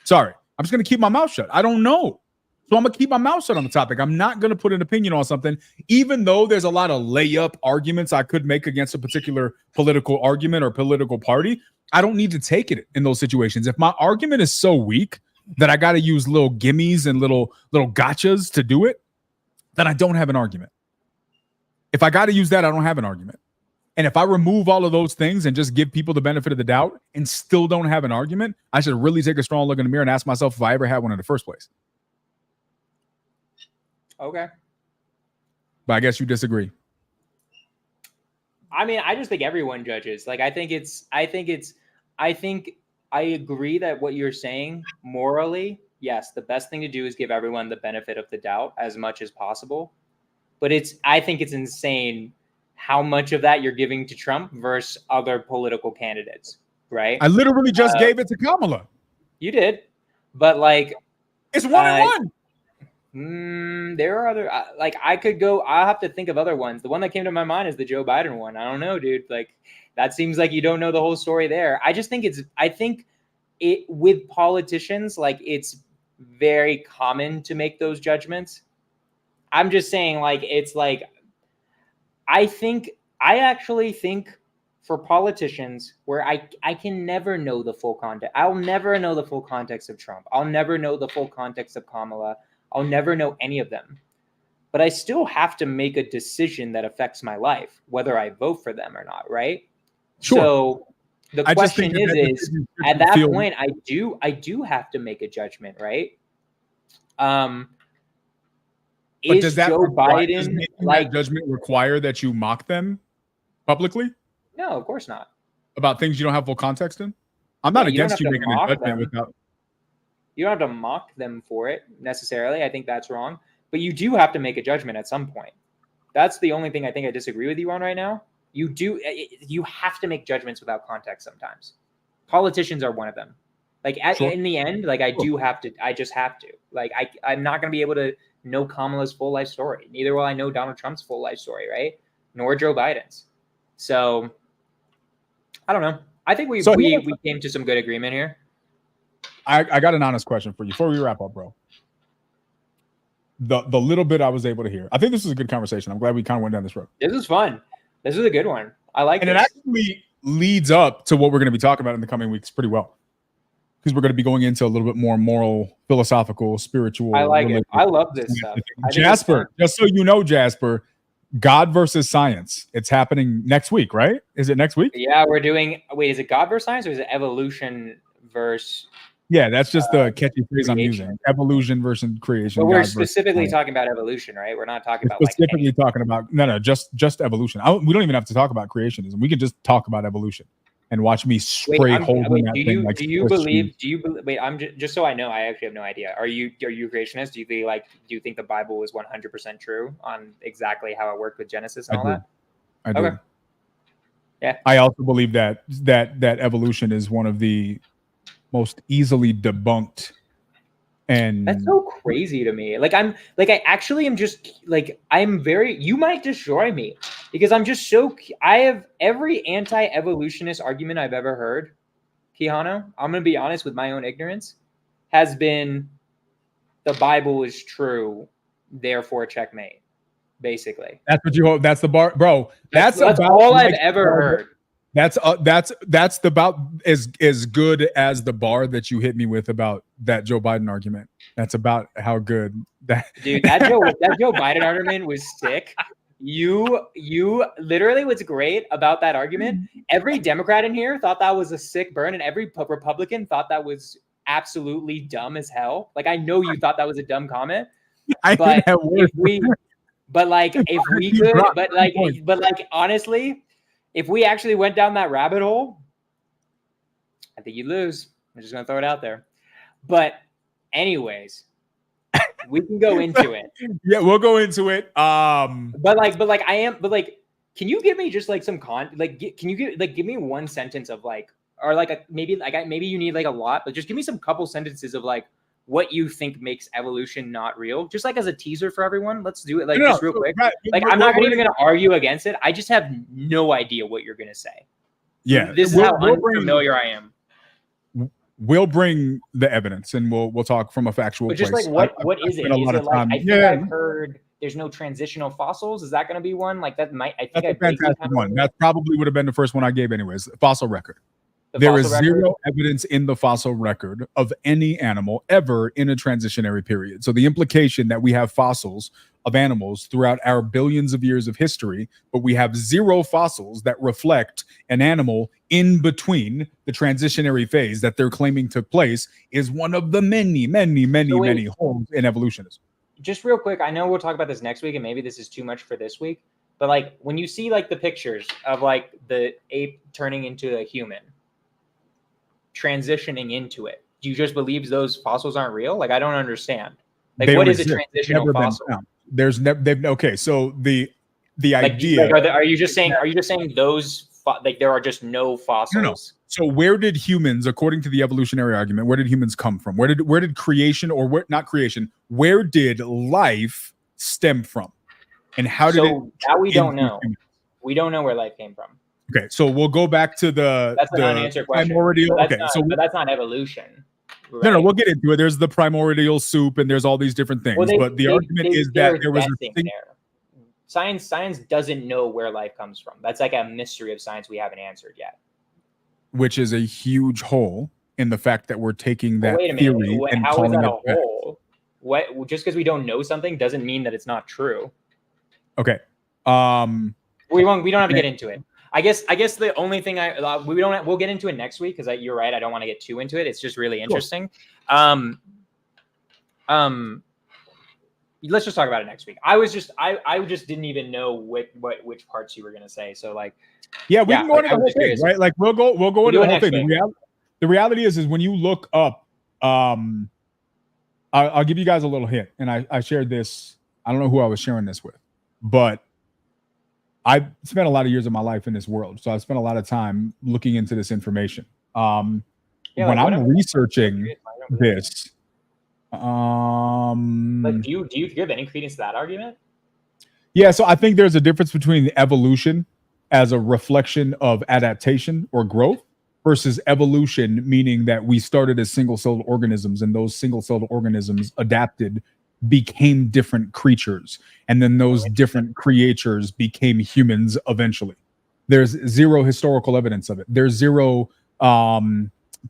Sorry. I'm just gonna keep my mouth shut. I don't know. So I'm gonna keep my mouth shut on the topic. I'm not gonna put an opinion on something, even though there's a lot of layup arguments I could make against a particular political argument or political party. I don't need to take it in those situations. If my argument is so weak that I got to use little gimmies and little gotchas to do it, then I don't have an argument. If I got to use that, I don't have an argument. And if I remove all of those things and just give people the benefit of the doubt and still don't have an argument, I should really take a strong look in the mirror and ask myself if I ever had one in the first place. Okay. But I guess you disagree. I mean, I just think everyone judges. Like, I think I agree that what you're saying morally, yes, the best thing to do is give everyone the benefit of the doubt as much as possible. But I think it's insane how much of that you're giving to Trump versus other political candidates, right? I literally just gave it to Kamala. You did, but like it's 1-1. There are other I could go. I'll have to think of other ones. The one that came to my mind is the Joe Biden one. I don't know, dude. Like that seems like you don't know the whole story there. I think it with politicians, like it's very common to make those judgments. I'm just saying, like it's like I actually think for politicians where I can never know the full context. I'll never know the full context of Trump. I'll never know the full context of Kamala. I'll never know any of them. But I still have to make a decision that affects my life, whether I vote for them or not, right? Sure. So the question is at that point, I do have to make a judgment, right? But does that Joe Biden that judgment require that you mock them publicly? No, of course not. About things you don't have full context in? I'm not against you making a judgment without. You don't have to mock them for it necessarily. I think that's wrong. But you do have to make a judgment at some point. That's the only thing I think I disagree with you on right now. You have to make judgments without context sometimes. Politicians are one of them. Like in the end, like I just have to. Like I'm not going to be able to know Kamala's full life story. Neither will I know Donald Trump's full life story, right? Nor Joe Biden's. So I don't know. I think we came to some good agreement here. I got an honest question for you before we wrap up, bro. The little bit I was able to hear, I think this was a good conversation. I'm glad we kind of went down this road. This was fun. This was a good one. I like it. And it actually leads up to what we're going to be talking about in the coming weeks pretty well. Because we're going to be going into a little bit more moral, philosophical, spiritual. I like it. I love this stuff. Jasper, just so you know, Jasper, God versus science. It's happening next week, right? Is it next week? Yeah, we're doing. Wait, is it God versus science or is it evolution versus? Yeah, that's just the catchy phrase I'm using. Evolution versus creation. But we're specifically talking about evolution, right? We're not talking about specifically talking about just evolution. We don't even have to talk about creationism. We can just talk about evolution and watch me spray holes in that thing. Like, do you believe? Wait, I'm just so I know. I actually have no idea. Are you a creationist? Do you think the Bible is 100% true on exactly how it worked with Genesis and all that? I do. Okay. Yeah. I also believe that evolution is one of the most easily debunked, and that's so crazy to me. I actually am just like you might destroy me because I'm just I have every anti-evolutionist argument I've ever heard, Quijano, I'm gonna be honest with my own ignorance, has been the Bible is true, therefore checkmate. Basically, that's what you hope. That's the bar, bro. That's all I've ever heard. That's about as good as the bar that you hit me with about that Joe Biden argument. That's about how good that. Dude, that Joe Biden argument was sick. You literally, what's great about that argument? Every Democrat in here thought that was a sick burn, and every Republican thought that was absolutely dumb as hell. Like I know you thought that was a dumb comment, but honestly. If we actually went down that rabbit hole, I think you'd lose. I'm just gonna throw it out there. But anyways, we can go into it. Yeah, we'll go into it. Can you give me just like some give me one sentence of maybe you need like a lot, but just give me some couple sentences of like what you think makes evolution not real, just like as a teaser for everyone. Let's do it just real quick. I'm not even going to argue against it. I just have no idea what you're going to say. Yeah, this is how unfamiliar I am. We'll bring the evidence and we'll talk from a factual place. Just like what is it? Is it like I think I've heard there's no transitional fossils? Is that going to be one? Like that might I think that's a fantastic one. That probably would have been the first one I gave anyways. Fossil record. There is zero evidence in the fossil record of any animal ever in a transitionary period. So the implication that we have fossils of animals throughout our billions of years of history, but we have 0 fossils that reflect an animal in between the transitionary phase that they're claiming took place, is one of the many holes in evolutionism. Just real quick, I know we'll talk about this next week, and maybe this is too much for this week, but like when you see like the pictures of like the ape turning into a human, transitioning into it, do you just believe those fossils aren't real? Like, I don't understand. Like, what is a transitional fossil? There's never. Okay, so the idea. Like, are you just saying those like there are just no fossils? No. So where did humans, according to the evolutionary argument, where did humans come from? Where did creation, or not creation? Where did life stem from? And how did it? Now we don't know. We don't know where life came from. Okay, so we'll go back to that's an unanswered question. Primordial. But that's not evolution. Right? No, we'll get into it. There's the primordial soup, and there's all these different things. But the argument is that there was a thing. Science doesn't know where life comes from. That's like a mystery of science we haven't answered yet. Which is a huge hole in the fact that we're taking that theory and how calling is that it a hole? What? Just because we don't know something doesn't mean that it's not true. Okay. We don't have to get into it. I guess the only thing we'll get into it next week, because you're right. I don't want to get too into it. It's just really interesting. Sure. Let's just talk about it next week. I just didn't even know which parts you were gonna say. So like, we can go into the whole thing, right? Like we'll go into the whole thing. The reality is when you look up, I'll give you guys a little hint, and I shared this. I don't know who I was sharing this with, but I've spent a lot of years of my life in this world, so I've spent a lot of time looking into this information. When I'm researching this, like, do you give any credence to that argument? Yeah, so I think there's a difference between evolution as a reflection of adaptation or growth versus evolution, meaning that we started as single-celled organisms, and those single-celled organisms adapted, became different creatures, and then those different creatures became humans eventually. There's 0 historical evidence of it. There's 0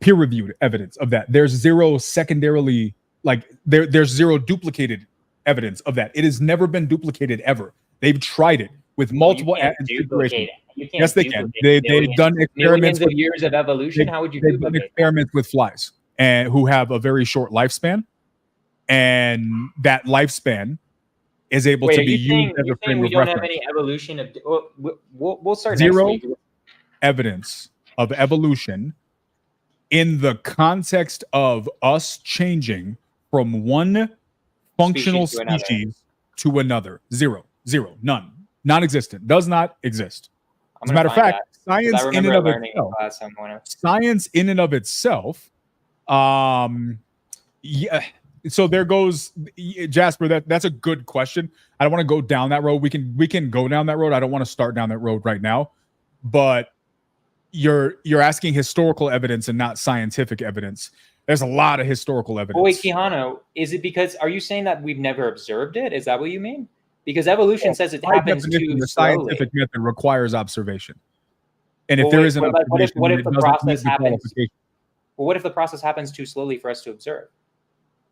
peer-reviewed evidence of that. There's 0 secondarily, like there's 0 duplicated evidence of that. It has never been duplicated ever. They've tried it with multiple situations. Yes, they can. They've done experiments of years of evolution. How would you do experiments with flies and who have a very short lifespan? And that lifespan is able to be used as a frame of reference. We don't have any evolution of. We'll start 0 next week. Evidence of evolution in the context of us changing from one functional species to another. 0, none, non-existent, does not exist. As a matter of fact, science in and of itself, yeah. So there goes Jasper. That's a good question. I don't want to go down that road. We can go down that road. I don't want to start down that road right now. But you're asking historical evidence and not scientific evidence. There's a lot of historical evidence. Oh, wait, Quijano, is it because are you saying that we've never observed it? Is that what you mean? Because evolution says it happens too slowly. The scientific method requires observation. And if there isn't observation, what if the process happens? Well, what if the process happens too slowly for us to observe?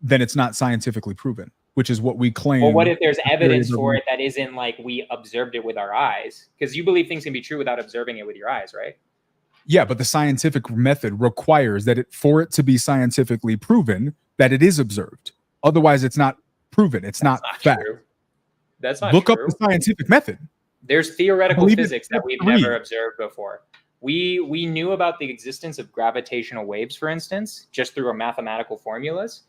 Then it's not scientifically proven, which is what we claim. Well, what if there's evidence for it that isn't like we observed it with our eyes? Because you believe things can be true without observing it with your eyes, right? Yeah, but the scientific method requires that for it to be scientifically proven that it is observed. Otherwise, it's not proven. It's not fact. True. That's not Look true. up the scientific method. There's theoretical physics that we've never observed before. We knew about the existence of gravitational waves, for instance, just through our mathematical formulas,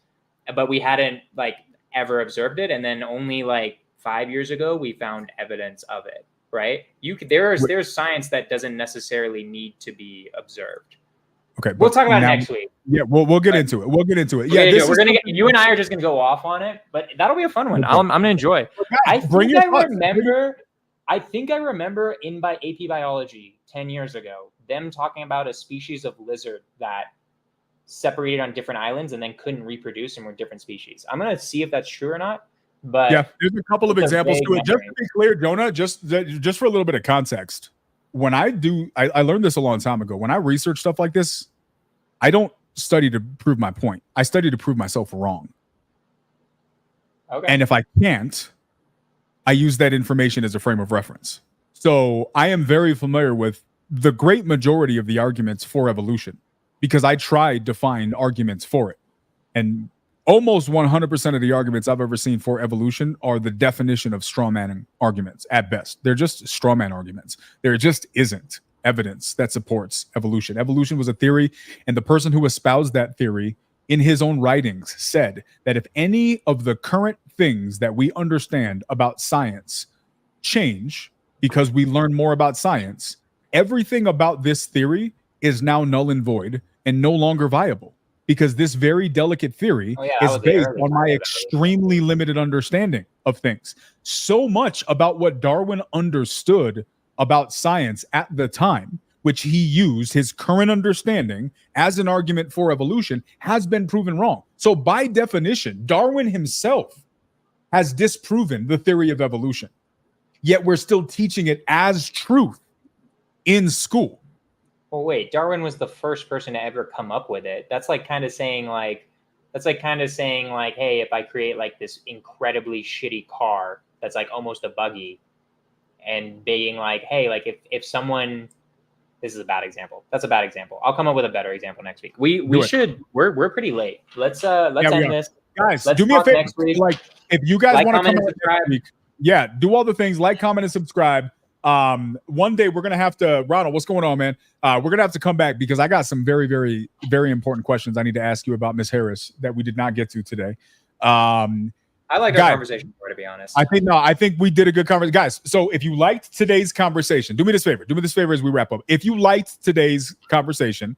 but we hadn't like ever observed it. And then only like 5 years ago, we found evidence of it. Right? There's science that doesn't necessarily need to be observed. Okay, we'll talk about it next week. Yeah, we'll get into it. We'll get into it. Yeah, we're gonna get you and I are just gonna go off on it, but that'll be a fun one. I'm gonna enjoy. Okay, I think I remember in AP Biology 10 years ago them talking about a species of lizard that separated on different islands and then couldn't reproduce and were different species. I'm gonna see if that's true or not. But yeah, there's a couple of examples to it. Just to be clear, Jonah, just for a little bit of context, when I learned this a long time ago. When I research stuff like this, I don't study to prove my point. I study to prove myself wrong. Okay. And if I can't, I use that information as a frame of reference. So I am very familiar with the great majority of the arguments for evolution because I tried to find arguments for it. And almost 100% of the arguments I've ever seen for evolution are the definition of strawman arguments at best. They're just strawman arguments. There just isn't evidence that supports evolution. Evolution was a theory, and the person who espoused that theory in his own writings said that if any of the current things that we understand about science change because we learn more about science, everything about this theory is now null and void and no longer viable. Because this very delicate theory is based on my extremely limited understanding of things. So much about what Darwin understood about science at the time, which he used his current understanding as an argument for evolution, has been proven wrong. So by definition, Darwin himself has disproven the theory of evolution. Yet we're still teaching it as truth in school. Well, wait, Darwin was the first person to ever come up with it. That's like kind of saying hey, if I create like this incredibly shitty car that's like almost a buggy, and being like, hey, like if someone, this is a bad example. That's a bad example. I'll come up with a better example next week. We're pretty late. Let's end this. Guys, do me a favor. Like if you guys want to come out next week, do all the things, like, comment, and subscribe. One day we're gonna have to, Ronald, what's going on, man? We're gonna have to come back because I got some very, very, very important questions I need to ask you about Miss Harris that we did not get to today. I like our conversation more, to be honest. I think we did a good conversation, guys. So if you liked today's conversation, do me this favor as we wrap up. If you liked today's conversation,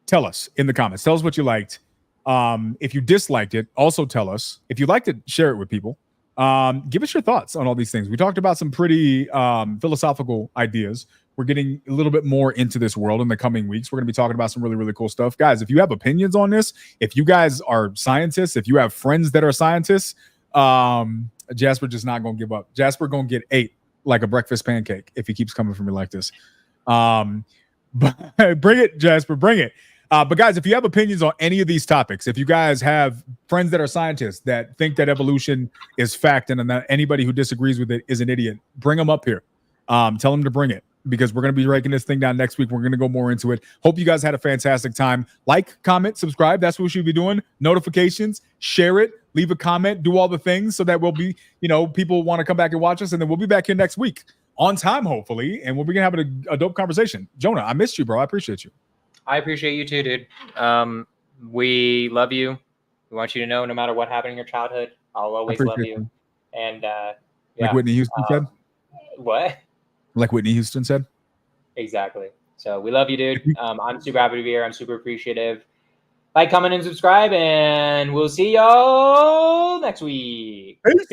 tell us in the comments. Tell us what you liked. If you disliked it, also tell us. If you liked it, share it with people. Give us your thoughts on all these things. We talked about some pretty philosophical ideas. We're getting a little bit more into this world in the coming weeks. We're going to be talking about some really, really cool stuff. Guys, if you have opinions on this, if you guys are scientists, if you have friends that are scientists, Jasper just not going to give up. Jasper going to get 8 like a breakfast pancake if he keeps coming for me like this. But bring it, Jasper, bring it. But guys, if you have opinions on any of these topics, if you guys have friends that are scientists that think that evolution is fact and that anybody who disagrees with it is an idiot, bring them up here. Tell them to bring it because we're going to be breaking this thing down next week. We're going to go more into it. Hope you guys had a fantastic time. Like, comment, subscribe. That's what we should be doing. Notifications, share it, leave a comment, do all the things so that we'll be, people want to come back and watch us. And then we'll be back here next week on time, hopefully. And we'll be having a dope conversation. Jonah, I missed you, bro. I appreciate you. I appreciate you too, dude. We love you. We want you to know no matter what happened in your childhood, I'll always love you. And like Whitney Houston said? What? Like Whitney Houston said? Exactly. So we love you, dude. I'm super happy to be here. I'm super appreciative. Like, comment, and subscribe, and we'll see y'all next week. Peace.